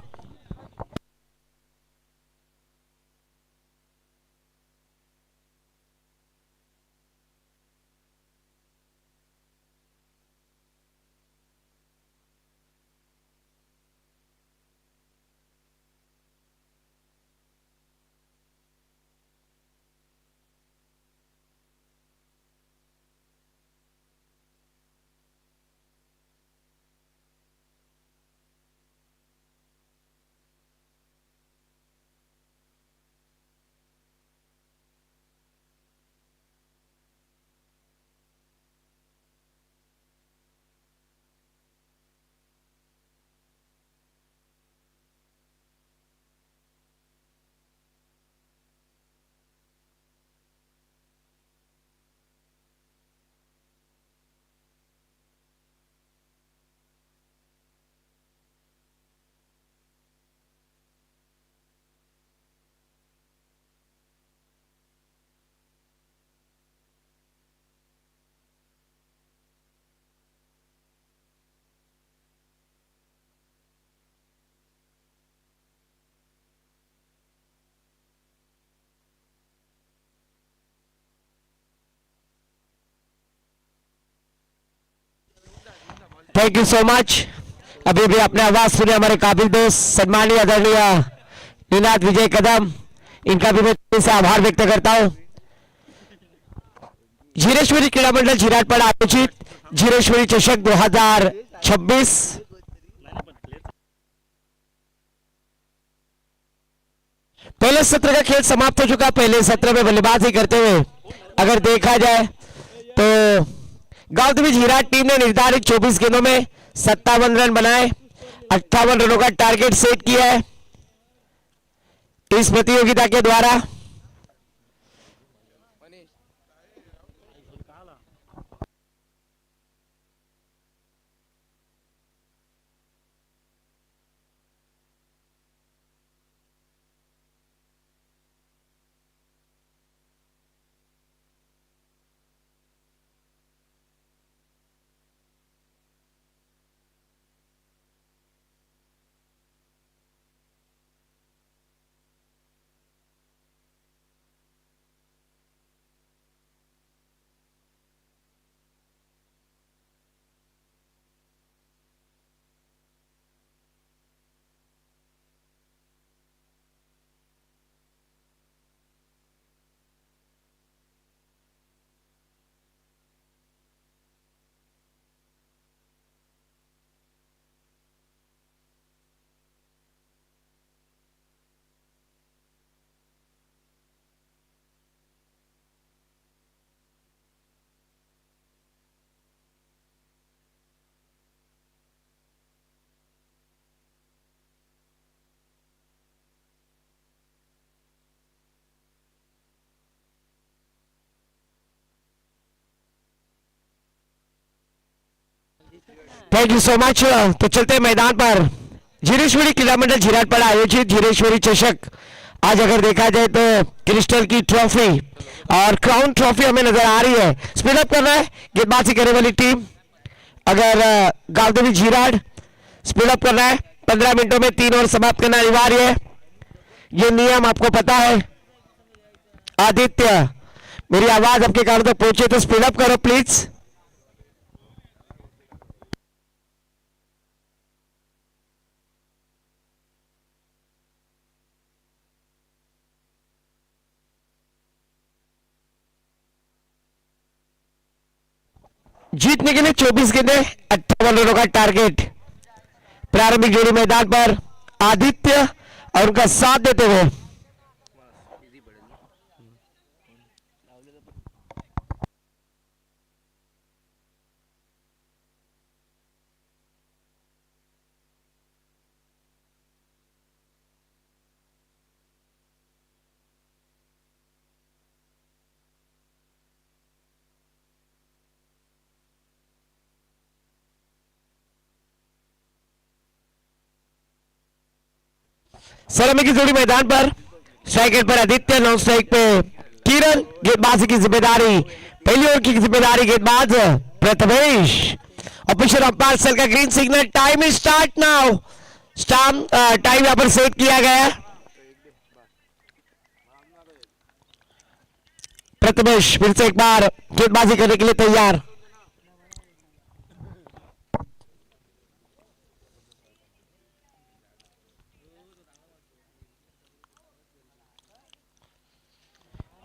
Speaker 2: Thank you so much. अभी भी अपने आवाज सुने हमारे काबिल दोस्त सम्मानीय आदरणीय निनाद विजय कदम, इनका भी मैं दिल से आभार व्यक्त करता हूं। झिरेश्वरी क्रीडा मंडल झिराटपाड़ा आयोजित झिरेश्वरी चषक 2026 पहले सत्र का खेल समाप्त हो चुका। पहले सत्र में बल्लेबाजी करते हुए अगर देखा जाए तो गांव झिराट टीम ने निर्धारित 24 गेंदों में 57 रन बनाए, 58 रनों का टारगेट सेट किया है इस प्रतियोगिता के द्वारा। Thank you so much. तो चलते मैदान पर झिरेश्वरी क्रीडा मंडल झिराटपाड़ा आयोजित झिरेश्वरी चषक आज अगर देखा जाए तो क्रिस्टल की ट्रॉफी और क्राउन ट्रॉफी हमें नजर आ रही है। स्पीड अप करना है गेंदबाजी करने वाली टीम। अगर गावदेवी झिराड स्पीड अप करना है, 15 मिनटों में 3 ओवर समाप्त करना अनिवार्य है, ये नियम आपको पता है। आदित्य, मेरी आवाज आपके कानों तक पहुंचे तो स्पीड अप करो प्लीज। जीतने के लिए 24 गेंदें, 58 रनों का टारगेट। प्रारंभिक जोड़ी मैदान पर आदित्य और उनका साथ देते हुए सलामी की जोड़ी मैदान पर। स्ट्राइक एंड पर आदित्य, नॉन स्ट्राइक पे किरण। गेंदबाजी की जिम्मेदारी, पहली ओवर की जिम्मेदारी गेंदबाज प्रथमेश। ऑफिशियल अंपायर सेल का green signal, time is start now. Time यहां पर सेट किया गया। प्रथमेश फिर से एक बार गेंदबाजी करने के लिए तैयार।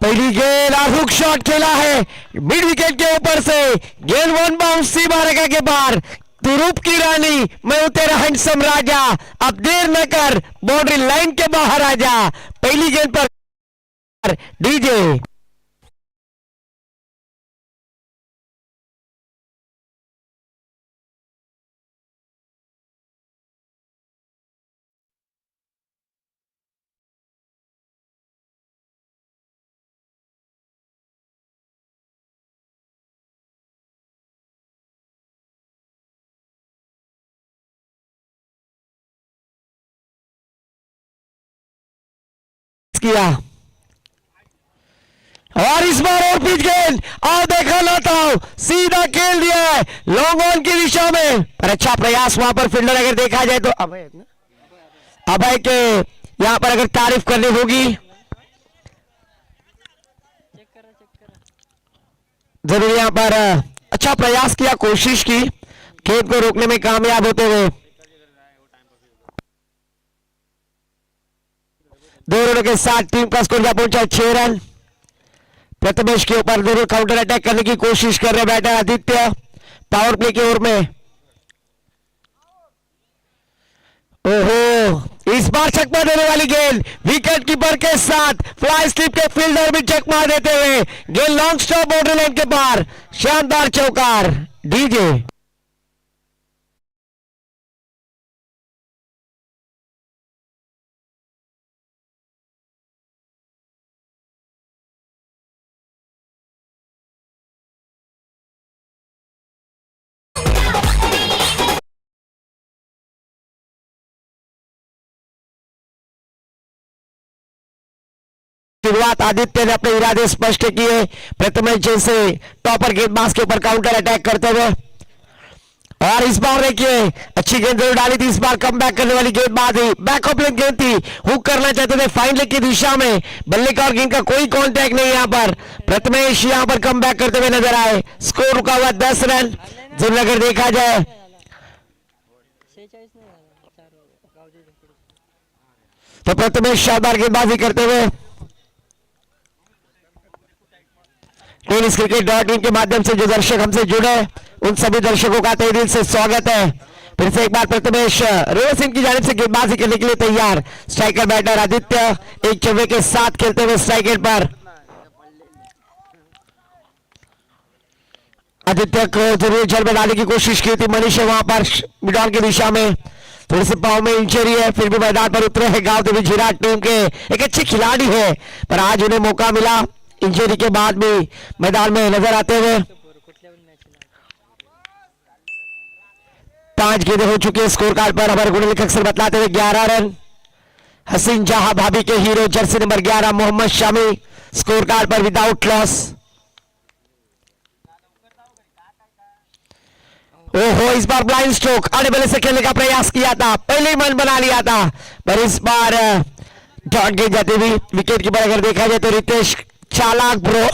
Speaker 2: पहली गेंद और हुक शॉट खेला है मिड विकेट के ऊपर से। गेंद 1 बाउंस सी मारेगा के बाहर। तुरूप की रानी, मैं हूं तेरा हैंडसम राजा, अब देर न कर, बाउंड्री लाइन के बाहर आ जा। पहली गेंद पर डीजे। किया और इस बार और पिच गेंद और देखा लाता हूं, सीधा खेल दिया है लॉन्ग ऑन की दिशा में। पर अच्छा प्रयास वहां पर फील्डर अगर देखा जाए तो अभय के यहां पर अगर तारीफ करनी होगी, जरूर यहां पर अच्छा प्रयास किया, कोशिश की गेंद को रोकने में कामयाब होते हुए। 2 रनों के साथ टीम का स्कोर जा पहुंचा 6 रन। प्रथमेश के ऊपर जरूर काउंटर अटैक करने की कोशिश कर रहे बैटर आदित्य पावर प्ले की ओर में। ओहो, इस बार चकमा देने वाली गेंद विकेट कीपर के साथ फ्लाई स्लिप के फील्डर भी चकमा देते हुए गेंद लॉन्ग स्टॉप बाउंड्री लाइन के पार। शानदार चौकार डीजे। शुरुआत आदित्य ने अपने इरादे स्पष्ट किए, प्रथमेश जैसे टॉपर गेंदबाज के ऊपर काउंटर अटैक करते हुए। और इस बार देखिए अच्छी गेंद जरूर डाली थी, इस बार कम बैक करने वाली गेंदबाजी, बैक ऑफ लेग गेंद थी, हुक करना चाहते थे फाइन लेग की दिशा में, बल्ले का और गेंद का कोई कांटेक्ट नहीं। यहां पर प्रथमेश यहां पर कम बैक करते हुए नजर आए। स्कोर रुका हुआ 10 रन। जरूर अगर देखा जाए तो प्रथमेश शानदार गेंदबाजी करते हुए क्रिकेट.in के माध्यम से जो दर्शक हमसे जुड़े उन सभी दर्शकों का तहे दिल से स्वागत है। फिर से एक बार प्रथमेश रोहन सिंह की जानिब से गेंदबाजी करने के लिए तैयार। स्ट्राइकर बैटर आदित्य एक चौके के साथ खेलते हुए स्ट्राइक एंड पर। आदित्य को जरूर जल में डालने की कोशिश की थी मनीष वहां पर मिड ऑन की दिशा में। थोड़ी सी पाव में इंजरी है, फिर भी मैदान पर उतरे हैं गावदेवी झिराड टीम के। एक अच्छे खिलाड़ी है पर आज उन्हें मौका मिला, इंजरी के बाद भी मैदान में नजर आते हुए। 5 गेंदें हो चुकी है स्कोर कार्ड पर। हमारे गुण लिखक अक्सर बतलाते हुए 11 रन। हसीन जहां भाभी के hero jersey number 11 Mohammed Shami score card पर विदाउट लॉस। ओहो, इस बार ब्लाइंड स्ट्रोक आने वाले से खेलने का प्रयास किया था, पहले ही मन बना लिया था, पर इस बार डॉट गेंद जाती हुई विकेट कीपर अगर देखा जाए तो रितेश चालाक ब्रो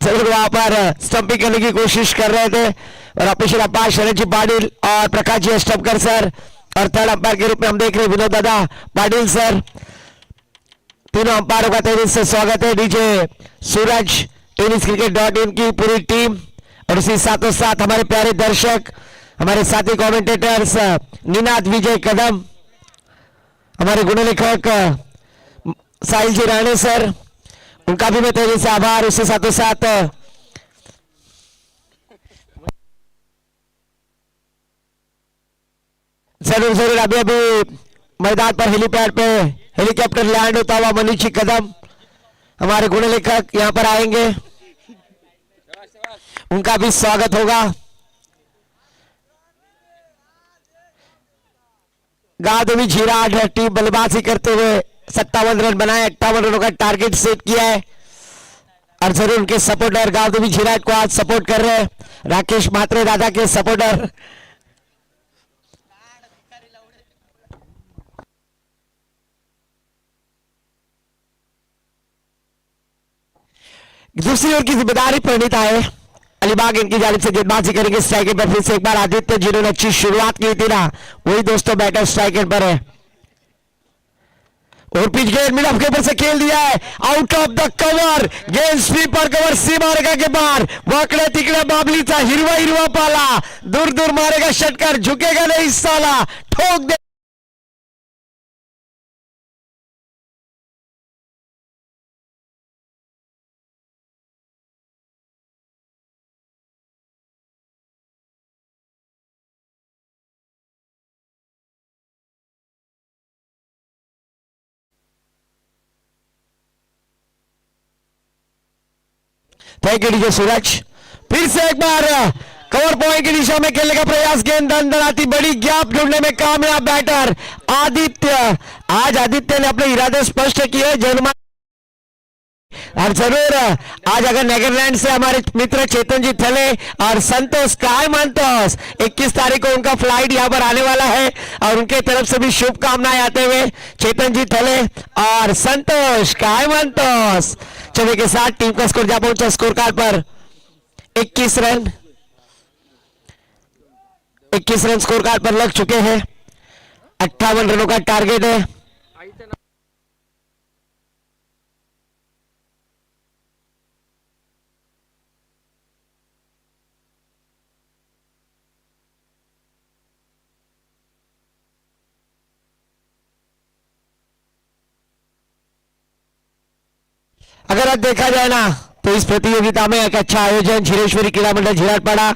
Speaker 2: जरूर वहां पर स्टंपिंग करने की कोशिश कर रहे थे। और ऑफिशियल अंपायर शरद जी पाटिल और प्रकाश जी स्टंपकर सर, और थर्ड अंपायर के रूप में हम देख रहे हैं विनोद दादा पाटिल सर। तीनों अंपायरों का तेजी से स्वागत है। DJ Suraj, tennis cricket .in की पूरी टीम, और उसी साथों साथ हमारे प्यारे दर्शक, हमारे साथी कमेंटेटर्स निनाद विजय कदम, हमारे गुणलेखक साहिल जी राणे सर, उनका भी मैं तेजी से आभार। उसी साथों साथ जरूर जरूर अभी अभी मैदान पर हेलीपैड पे हेलीकॉप्टर लैंड होता हुआ मनीष जी कदम, हमारे गुणलेखक यहां पर आएंगे, उनका भी स्वागत होगा। गांव झीराट टीम बल्लेबाजी करते हुए 57 रन बनाए, 58 रनों का टारगेट सेट किया है, और जरूर उनके सपोर्टर गांव देवी झीराट को आज सपोर्ट कर रहे हैं, राकेश मात्रे दादा के सपोर्टर। दूसरी ओर की जिम्मेदारी परिणीता है, अलीबाग इनकी जानिब से गेंदबाजी करेंगे। स्ट्राइक पर फिर से एक बार आदित्य, जिन्होंने अच्छी शुरुआत की थी ना, वही दोस्तों बैटर स्ट्राइक पर है, और पिच गेंद मिड ऑफ के ऊपर से खेल दिया है, आउट ऑफ द कवर, गेंद स्वीपर कवर सीमा रेखा के बाहर, वाकड़े तिकड़े बाबलीचा हिरवा हिरवा पाला, दूर दूर मारेगा षटकर, झुकेगा नहीं साला, ठोक दे। Thank you DJ Suraj. फिर से एक बार कवर पॉइंट की दिशा में खेलने का प्रयास, गेंद अंदर आती, बड़ी गैप ढूंढने में कामयाब बैटर आदित्य। आज आदित्य ने अपने इरादे स्पष्ट किए, जर्मन और जरूर आज अगर नेदरलैंड से हमारे मित्र चेतन जी थले और संतोष काय मंतोष 21 तारीख को उनका फ्लाइट यहां पर आने वाला है, और उनके तरफ से भी शुभकामनाएं आते हुए चेतन जी थले और संतोष काय मंतोष चौबे के साथ टीम का स्कोर जा पहुंचा स्कोर कार्ड पर 21 रन। 21 रन स्कोर कार्ड पर लग चुके हैं, 58 रनों का टारगेट है। अगर अब देखा जाए ना तो इस प्रतियोगिता में एक अच्छा आयोजन झीरेश्वरी क्रीड़ा मंडल झीराटपाड़ा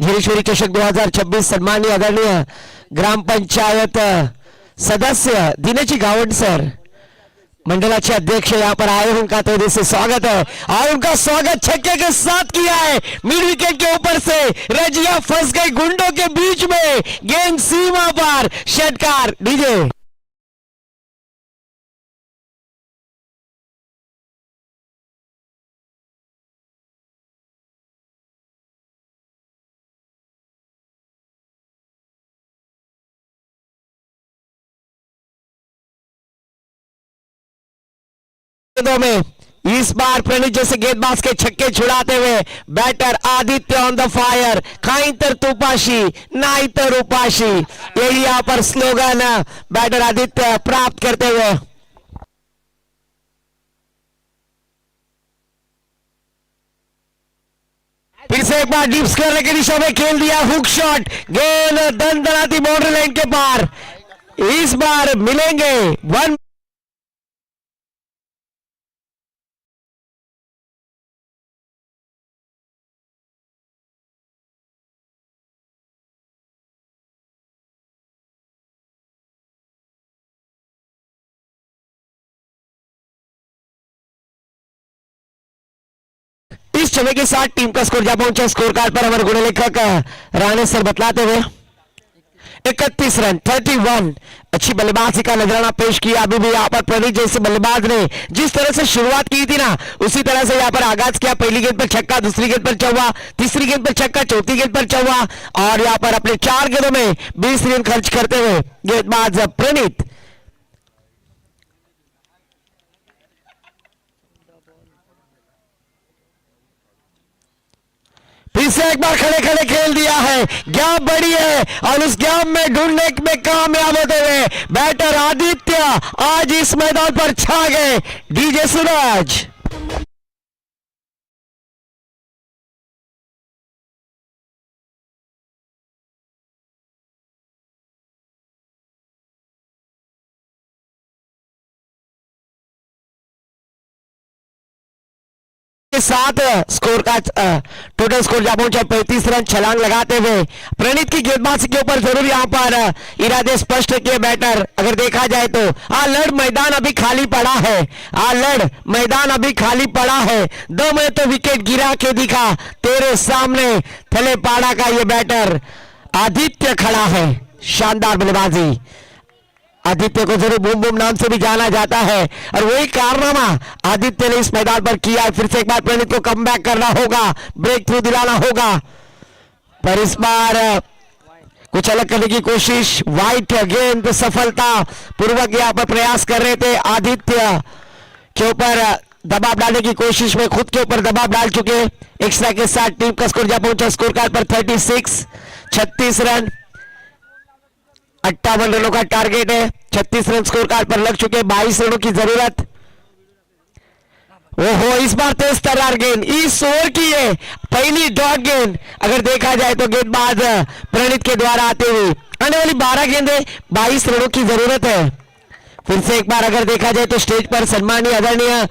Speaker 2: झीरेश्वरी चषक 2026 सम्मानीय आदरणीय ग्राम पंचायत सदस्य दिनेशी गावंड सर मंडलाचे अध्यक्ष यहाँ पर आए हैं, उनका तेजी से स्वागत है, और उनका स्वागत छक्के के साथ किया है। मिड विकेट के ऊपर से रजिया फंस गई गुंडों के बीच में, गेंद सीमा पर, षटकार डीजे। में इस बार प्रणीत जैसे गेंदबाज के छक्के छुड़ाते हुए batter Aditya on the fire, खाइतर तुपाशी नाइतर उपाशी, यही यहां पर स्लोगन बैटर आदित्य प्राप्त करते हुए। फिर से एक बार डीप स्क्वायर की दिशा में खेल दिया, हुक शॉट, गेंद दंदनाती बाउंड्री लाइन के पार, इस बार मिलेंगे वन। इस समय के साथ टीम का स्कोर जा पहुंचा स्कोर कार्ड पर हमारे गुणलेखक राणे सर बतलाते हुए 31 रन 31। अच्छी बल्लेबाजी का नजराना पेश किया अभी भी यहाँ पर प्रणीत जैसे बल्लेबाज ने जिस तरह से शुरुआत की थी ना उसी तरह से यहाँ पर आगाज किया। पहली गेंद पर छक्का, दूसरी गेंद पर चौवा, तीसरी गेंद पर छक्का, चौथी गेंद पर चौवा और यहाँ पर अपने 4 गेंदों में 20 रन खर्च करते हुए गेंदबाज प्रणीत। फिर से एक बार खड़े खड़े खेल दिया है, गैप बड़ी है और उस गैप में ढूंढने में कामयाब होते हुए बैटर आदित्य आज इस मैदान पर छा गए। डीजे सूरज के साथ स्कोर का टोटल स्कोर जा पहुंचा 35 रन छलांग लगाते हुए प्रणीत की गेंदबाजी के ऊपर जरूर यहां पर इरादे स्पष्ट किए बैटर। अगर देखा जाए तो लड़ मैदान अभी खाली पड़ा है, लड़ मैदान अभी खाली पड़ा है। 2 में तो विकेट गिरा के दिखा तेरे सामने थले पाड़ा का ये बैटर आदित्य खड़ा है। शानदार बल्लेबाजी, आदित्य को जरूर बूम बूम नाम से भी जाना जाता है और वही कारनामा आदित्य ने इस मैदान पर किया है। फिर से एक बार प्रणीत को कमबैक करना होगा, ब्रेक थ्रू दिलाना होगा, पर इस बार कुछ अलग करने की कोशिश। वाइट गेंद सफलता पूर्वक यहाँ पर प्रयास कर रहे थे, आदित्य के ऊपर दबाव डालने की कोशिश में खुद के ऊपर दबाव डाल चुके। एक्स्ट्रा के साथ टीम का स्कोर जा पहुंचा स्कोर कार्ड पर 36 रन, 58 रनों का टारगेट है। 36 रन स्कोर कार्ड पर लग चुके, 22 रनों की जरूरत। ओहो, इस बार तेज तर्रार गेंद इस ओवर की है, पहली डॉट गेंद अगर देखा जाए तो गेंदबाज प्रणीत के द्वारा आते हुए आने वाली 12 गेंदें 22 रनों की जरूरत है। फिर से एक बार अगर देखा जाए तो स्टेज पर सम्मानीय आदरणीय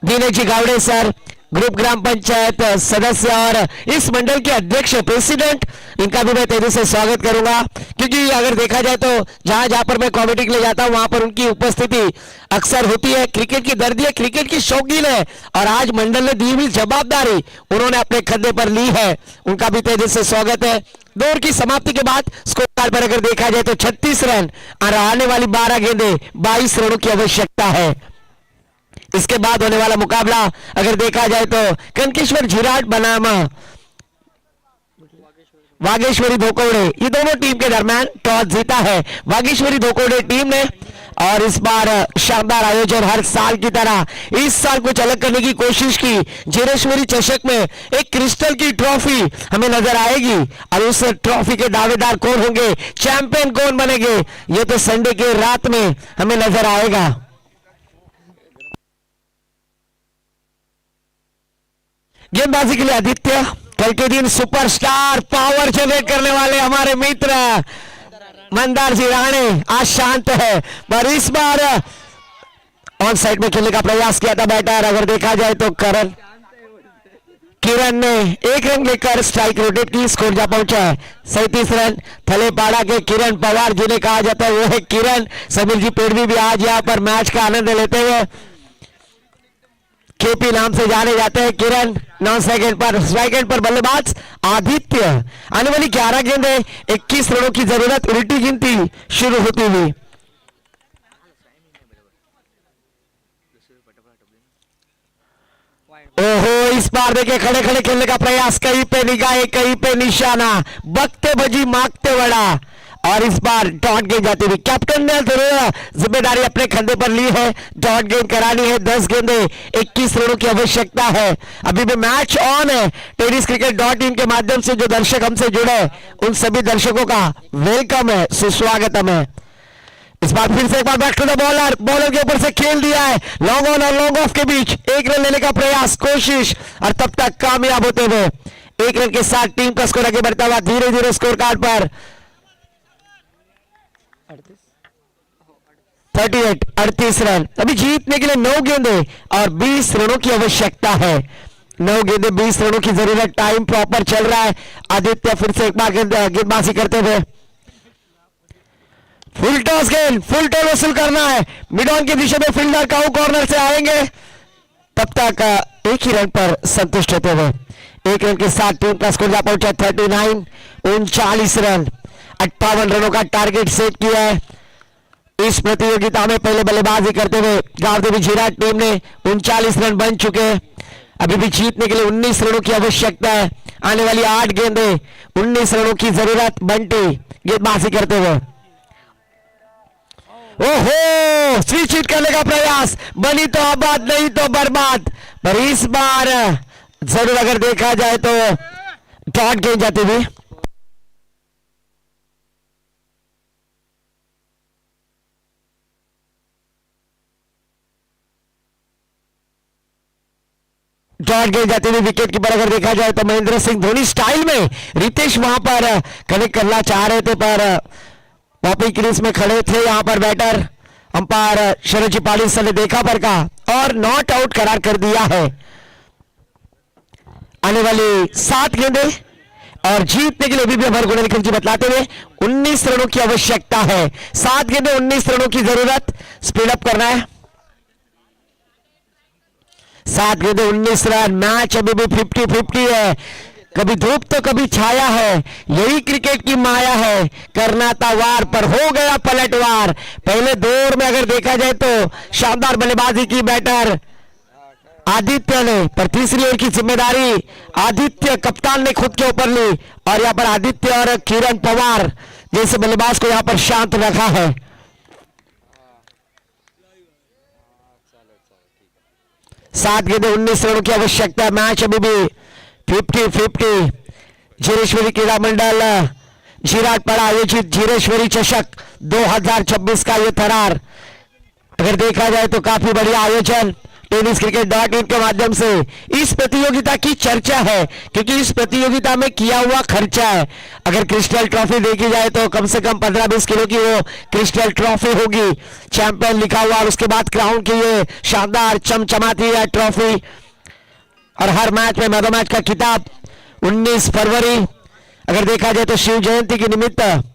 Speaker 2: दिनेश जी गावड़े सर, ग्रुप ग्राम पंचायत सदस्य और इस मंडल के अध्यक्ष प्रेसिडेंट, इनका भी मैं तेजी से स्वागत करूंगा क्योंकि अगर देखा जाए तो जहां जहां पर मैं कॉमेडी के लिए जाता हूं वहां पर उनकी उपस्थिति अक्सर होती है। क्रिकेट की दर्दी है, क्रिकेट की शौकीन है और आज मंडल ने दी हुई जवाबदारी उन्होंने अपने कंधे पर ली है, उनका भी तेजी से स्वागत है। 2 ओवर की समाप्ति के बाद स्कोर कार्ड पर अगर देखा जाए तो 36 रन और आने वाली 12 गेंदें 22 रनों की आवश्यकता है। इसके बाद होने वाला मुकाबला अगर देखा जाए तो कनकेश्वर झिराट बनाम वागेश्वरी धोकोड़े, ये दोनों टीम के दरमियान टॉस जीता है वागेश्वरी धोकोड़े टीम ने और इस बार शानदार आयोजन हर साल की तरह इस साल कुछ अलग करने की कोशिश की। जिनेश्वरी चषक में एक क्रिस्टल की ट्रॉफी हमें नजर आएगी और उस ट्रॉफी के दावेदार कौन होंगे, चैंपियन कौन बनेंगे, ये तो संडे के रात में हमें नजर आएगा। गेंदबाजी के लिए आदित्य, कल के दिन सुपरस्टार पावर जनरेट करने वाले हमारे मित्र मंदार जी राणे आज शांत है, पर इस बार ऑन साइड में खेलने का प्रयास किया था बैटर। अगर देखा जाए तो किरण ने 1 रन लेकर स्ट्राइक रोटेट की, स्कोर जा पहुंचा है 37 रन। थलेपाड़ा के किरण पवार जिन्हें कहा जाता है वो है किरण समीर जी पेड़वी भी आज यहाँ पर मैच का आनंद लेते हुए केपी नाम से जाने जाते हैं। किरण 9 सेकंड पर स्ट्राइक एंड पर बल्लेबाज आदित्य, आने वाली 11 गेंदें 21 रनों की जरूरत, उल्टी गिनती शुरू होती हुई। ओहो, इस बार देखिए खड़े खड़े खेलने का प्रयास, कहीं पे निगाह कहीं पे निशाना, बकते बजी मांगते बड़ा और इस बार डॉट गेंद जाती हुई। कैप्टन ने जरूर जिम्मेदारी अपने कंधे पर ली है, डॉट गेंद करानी है। 10 गेंदें 21 रनों की आवश्यकता है। अभी भी मैच ऑन है। टेनिस क्रिकेट डॉट इन के माध्यम से जो दर्शक हमसे जुड़े उन सभी दर्शकों का वेलकम है, सुस्वागतम है। इस बार फिर से एक बार बैक टू द बॉलर के ऊपर से खेल दिया है, लॉन्ग ऑन और लॉन्ग ऑफ के बीच 1 रन लेने का प्रयास, कोशिश और तब तक कामयाब होते हुए 1 रन के साथ टीम का स्कोर आगे बढ़ता हुआ धीरे धीरे स्कोर कार्ड पर 38 रन। अभी जीतने के लिए 9 गेंदें और 20 रनों की आवश्यकता है। 9 गेंदें 20 रनों की जरूरत, टाइम प्रॉपर चल रहा है। आदित्य फिर से एक बार गेंदबाजी करते हुए, फुल टॉस गेंद, फुल टॉस वसूल करना है। मिड ऑन की दिशा में फील्डर काउ कॉर्नर से आएंगे, तब तक 1 ही रन पर संतुष्ट होते हुए 1 रन के साथ टीम का स्कोर जा पहुंचा 39 रन। 58 रनों का टारगेट सेट किया है। इस प्रतियोगिता में पहले बल्लेबाजी करते हुए गांव झीरा टीम ने 39 रन बन चुके हैं। अभी भी जीतने के लिए 19 रनों की आवश्यकता है। आने वाली 8 गेंदे 19 रनों की जरूरत। बंटी गेंदबाजी करते हुए, ओहो, स्विच हिट करने का प्रयास, बनी तो आबाद नहीं तो बर्बाद। पर इस बार जरूर अगर देखा जाए तो डॉट गेंद जाती हुई, डॉट गेंद जाती हुई विकेट कीपर अगर देखा जाए तो महेंद्र सिंह धोनी स्टाइल में रितेश वहां पर कनेक्ट करना चाह रहे थे, पर पॉपी क्रीज में खड़े थे यहां पर बैटर। अंपायर शरद चिपाली सर ने देखा पर का और नॉट आउट करार कर दिया है। आने वाली 7 गेंदे और जीतने के लिए भी अमर गुणनिखिल जी बतलाते हुए 19 रनों की आवश्यकता है। 7 गेंदे 19 रनों की जरूरत, स्पीड अप करना है। 7 गेंदे 19 रन, मैच अभी भी 50-50 है। कभी धूप तो कभी छाया है, यही क्रिकेट की माया है। करना था वार पर हो गया पलटवार। पहले दौर में अगर देखा जाए तो शानदार बल्लेबाजी की बैटर आदित्य ने, पर तीसरी ओवर की जिम्मेदारी आदित्य कप्तान ने खुद के ऊपर ली और यहां पर आदित्य और किरण पवार जैसे बल्लेबाज को यहां पर शांत रखा है। 7 गेंदे 19 रनों की आवश्यकता। मैच अभी भी 50-50। झीरेश्वरी क्रीड़ा मंडल झीराट पर आयोजित झीरेश्वरी चषक 2026 का ये थरार अगर देखा जाए तो काफी बढ़िया आयोजन tenniscricket.in के माध्यम से इस प्रतियोगिता की चर्चा है, क्योंकि इस प्रतियोगिता में किया हुआ खर्चा है। अगर क्रिस्टल ट्रॉफी देखी जाए तो कम से कम 15-20 किलो की वो क्रिस्टल ट्रॉफी होगी, चैंपियन लिखा हुआ, और उसके बाद क्राउन की ये शानदार चमचमाती है ट्रॉफी, और हर मैच में मैच मैच का खिताब। 19 फरवरी अगर देखा जाए तो शिव जयंती के निमित्त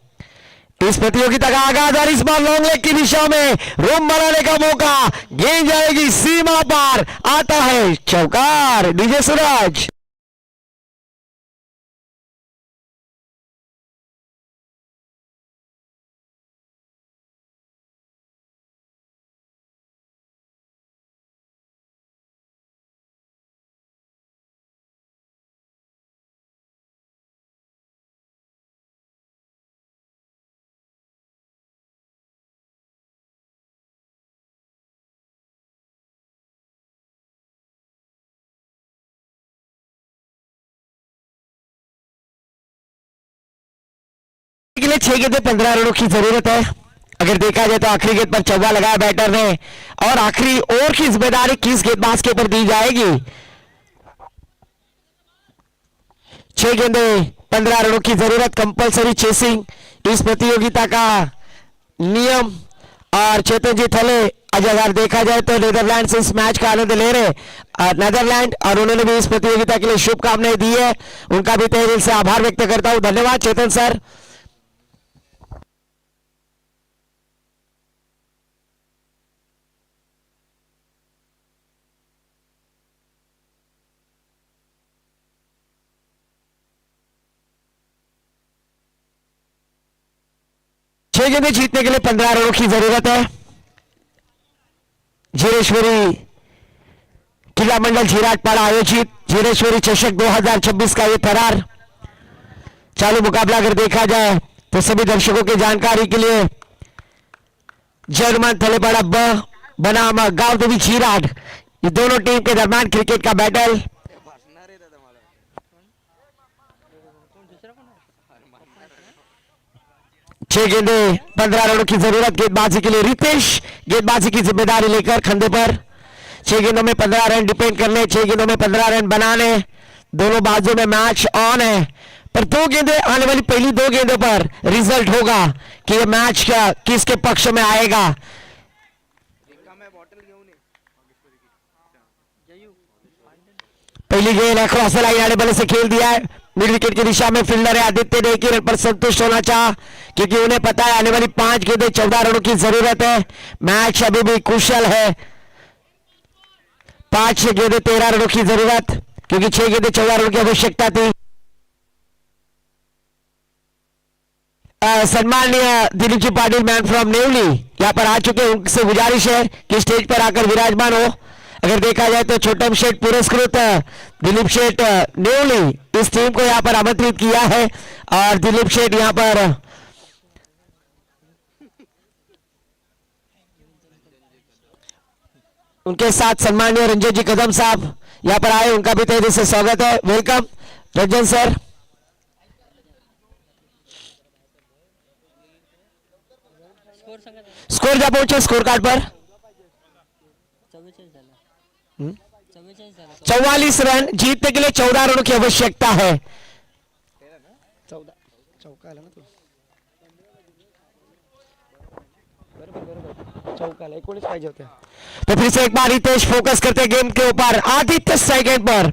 Speaker 2: इस प्रतियोगिता का आगाज, और इस बार लॉन्ग लेग की दिशा में रोम बनाने का मौका। गेंद जाएगी सीमा पार, आता है चौकार। डीजे सूरज के लिए 6 गेंदे 15 रनों की जरूरत है। अगर देखा जाए तो आखिरी गेंद पर चौका लगाया बैटर ने, और आखिरी ओवर की जिम्मेदारी किस गेंदबाज के ऊपर दी जाएगी। 6 गेंदे 15 रनों की जरूरत, कंपलसरी चेसिंग इस प्रतियोगिता का नियम। और चेतन जी थले आज अगर देखा जाए तो नीदरलैंड से इस मैच का आनंद ले रहे नीदरलैंड, और उन्होंने भी इस प्रतियोगिता के लिए शुभकामनाएं दी है। उनका भी तहे दिल से आभार व्यक्त करता हूं। धन्यवाद चेतन सर। छह गेंदें जीतने के लिए 15 रनों की जरूरत है। झीरेश्वरी क्रीड़ा मंडल झीराट पर आयोजित झीरेश्वरी चषक 2026 का ये थरार चालू मुकाबला अगर देखा जाए तो सभी दर्शकों की जानकारी के लिए जर्मन थलेपाड़ा ब बनाम गांव देवी झीराट, ये दोनों टीम के दरमियान क्रिकेट का बैटल। छह गेंदे 15 रनों की जरूरत गेंदबाजी के लिए। रितेश गेंदबाजी की जिम्मेदारी लेकर खंदे पर। 6 गेंदों में 15 रन डिपेंड करने, 6 गेंदों में 15 रन बनाने, दोनों बाजू में मैच ऑन है। पर 2 गेंदें, आने वाली पहली 2 गेंदों पर रिजल्ट होगा कि ये मैच का किसके पक्ष में आएगा। पहली गेंद क्रॉस लाइन आने वाले से खेल दिया है, मिड विकेट की दिशा में। फील्डर है आदित्य ने एक ही रन पर संतुष्ट होना चाहा, क्योंकि उन्हें पता है आने वाली 5 गेंदें 14 रनों की जरूरत है। मैच अभी भी कुशल है। 5 गेंदें 13 रनों की जरूरत, क्योंकि 6 गेंदें 14 रनों की आवश्यकता थी। सम्माननीय दिलीप जी पाटिल मैन फ्रॉम नेवली यहाँ पर आ चुके हैं। उनसे गुजारिश है कि स्टेज पर आकर विराजमान हो। अगर देखा जाए तो छोटम शेठ पुरस्कृत दिलीप शेठ नेवली इस टीम को यहाँ पर आमंत्रित किया है और दिलीप शेठ यहाँ पर उनके साथ सम्माननीय रंजन जी कदम साहब यहाँ पर आए, उनका भी तहे दिल से स्वागत है। Welcome Ranjan sir. स्कोर जा पहुंचे स्कोर कार्ड पर 44 रन जीतने के लिए 14 रनों की आवश्यकता है। 14 चौका आला ना तू बरोबर चौका आला 19 पाहिजे होते। तो फिर से एक बार रितेश फोकस करते गेम के ऊपर। आदित्य सेकंड पर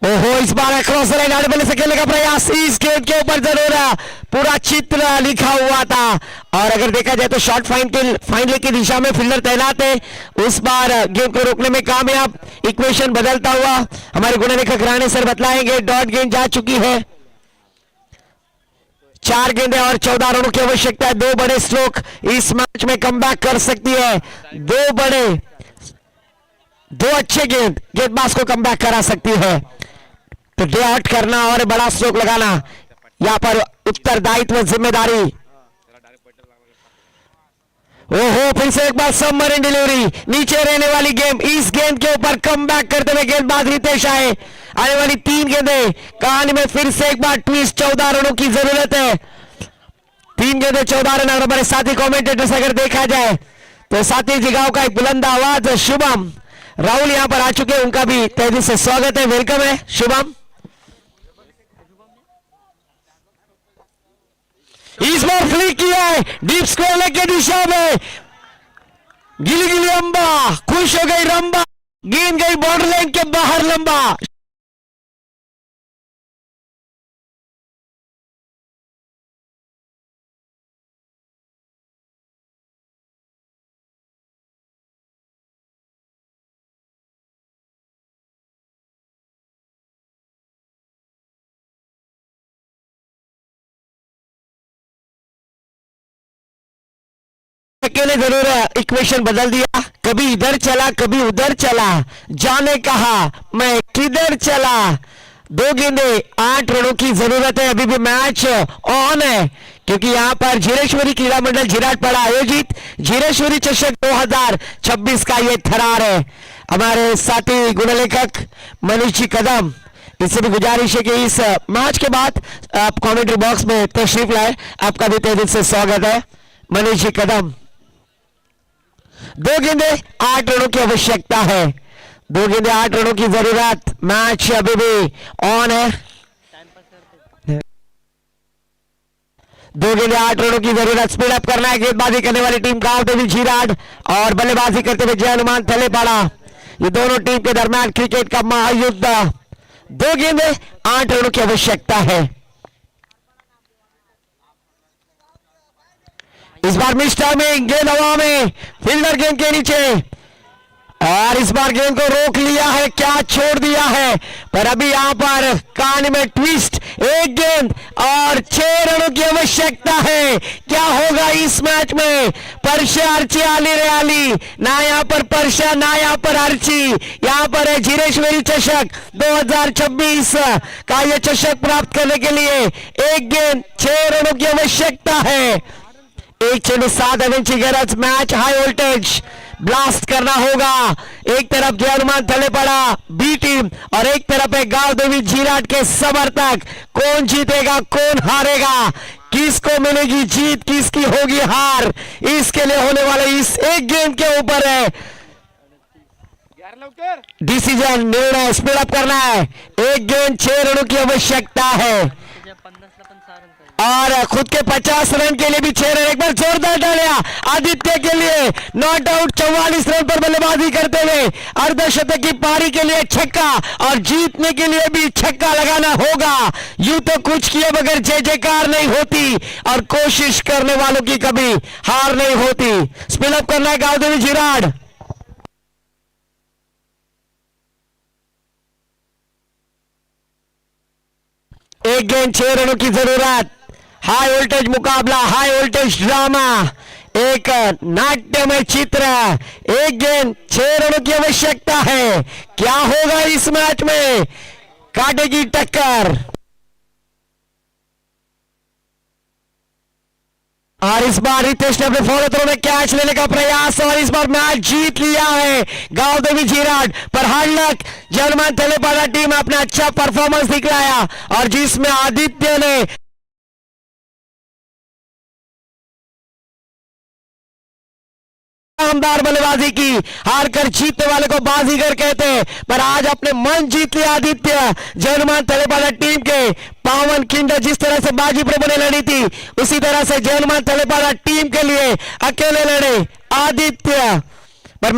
Speaker 2: ओहो इस बार अक्रॉस लाइन आने वाले से खेलने का प्रयास। इस गेंद के ऊपर जरूर पूरा चित्र लिखा हुआ था और अगर देखा जाए तो शॉर्ट फाइनल की दिशा में फील्डर तैनात है। उस बार गेंद को रोकने में कामयाब। इक्वेशन बदलता हुआ हमारे गुणलेखक राणे सर बतलाएंगे। डॉट गेंद जा चुकी है। 4 गेंदें और 14 रनों की आवश्यकता है। 2 बड़े स्ट्रोक इस मैच में कमबैक कर सकती है। 2 अच्छे गेंदबाज को कमबैक करा सकती है। तो डे आउट करना और बड़ा स्ट्रोक लगाना यहां पर उत्तरदायित्व जिम्मेदारी। ओहो फिर से एक बार सबमरीन डिलीवरी नीचे रहने वाली गेम। इस गेंद के ऊपर कमबैक करते हुए गेंदबाज रितेश आए। आने वाली 3 गेंदें कहानी में फिर से एक बार ट्विस्ट। 14 रनों की जरूरत है। 3 गेंदें 14 रन। और हमारे साथी कमेंटेटर्स अगर देखा जाए तो साथी जिगाव का एक बुलंद आवाज शुभम राहुल यहां पर आ चुके हैं। उनका भी तहे दिल से स्वागत है। वेलकम है शुभम। इस बार फ्लिक किया है डीप स्क्वायर लेग की दिशा में। गिली गिली अंबा खुश हो गई रंबा। गेंद गई बॉर्डर लाइन के बाहर लंबा। ने जरूर इक्वेशन बदल दिया। कभी इधर चला कभी उधर चला। जाने कहा मैं किधर चला। 2 गेंदें 8 रनों की जरूरत है। अभी भी मैच ऑन है क्योंकि यहां पर झीरेश्वरी क्रीड़ा मंडल झिराटपाड़ा आयोजित झीरेश्वरी चषक 2026 का ये थरार है। हमारे साथी गुणलेखक मनीष जी कदम इससे भी गुजारिश है कि इस मैच के बाद आप कमेंट्री बॉक्स में तशरीफ लाए। आपका भी तहे दिल से स्वागत है मनीष जी कदम। 2 गेंदें 8 रनों की आवश्यकता है। 2 गेंदें 8 रनों की जरूरत। मैच अभी भी ऑन है। 2 गेंदें 8 रनों की जरूरत। स्पीड अप करना है। गेंदबाजी करने वाली टीम गांव देवी झिराड और बल्लेबाजी करते हुए जय हनुमान थलेपाड़ा। ये दोनों टीम के दरमियान क्रिकेट का महायुद्ध। 2 गेंदें 8 रनों की आवश्यकता है। इस बार मिस टाइमिंग। गेंद हवा में फील्डर गेंद के नीचे और इस बार गेंद को रोक लिया है। क्या छोड़ दिया है पर अभी यहां पर कहानी में ट्विस्ट। 1 गेंद और 6 रनों की आवश्यकता है। क्या होगा इस मैच में। परशे अर्ची आली रे आली ना यहां पर परशा ना यहां पर अर्ची। यहां पर है झीरेश्वरी चषक 2026 का यह चषक प्राप्त करने के लिए 1 गेंद 6 रनों की आवश्यकता है। 1 चेंडू 7 रनची गरज। मैच हाई वोल्टेज ब्लास्ट करना होगा। एक तरफ जय हनुमान थलेपाड़ा बी टीम और एक तरफ है गांव देवी झिराट के समर्थक। कौन जीतेगा कौन हारेगा, किसको मिलेगी जीत किसकी होगी हार, इसके लिए होने वाले इस 1 गेंद के ऊपर है डिसीजन। निर्णय स्पीड अप करना है। 1 गेंद 6 रनों की आवश्यकता है और खुद के 50 रन के लिए भी 6 रन। एक बार जोरदार डालिया आदित्य के लिए। नॉट आउट 44 रन पर बल्लेबाजी करते हुए अर्धशतक की पारी के लिए छक्का और जीतने के लिए भी छक्का लगाना होगा। यूं तो कुछ किए बगैर जय जयकार नहीं होती और कोशिश करने वालों की कभी हार नहीं होती। स्पिन अप करना है गांव देवी झिराड। एक गेंद 6 रनों की जरूरत। हाई वोल्टेज मुकाबला, हाई वोल्टेज ड्रामा, एक नाट्यमय चित्र। एक गेंद 6 रनों की आवश्यकता है। क्या होगा इस मैच में? काटेगी टक्कर। और इस बार रितेश ने अपने फॉलो थ्रो में कैच लेने का प्रयास और इस बार मैच जीत लिया है गांव देवी झीराट। पर हार्ड लक, जर्मन थलेपाड़ा टीम अपना अच्छा परफॉर्मेंस दिखलाया और जिसमें आदित्य ने शानदार बल्लेबाजी की। हारकर जीतने वाले को बाजीगर कहते हैं, पर आज अपने मन जीत लिया आदित्य। जर्मन थलेपाड़ा टीम के पावन खिंड जिस तरह से बाजी प्रभु ने लड़ी थी, उसी तरह से जर्मन थलेपाड़ा टीम के लिए अकेले लड़े आदित्य।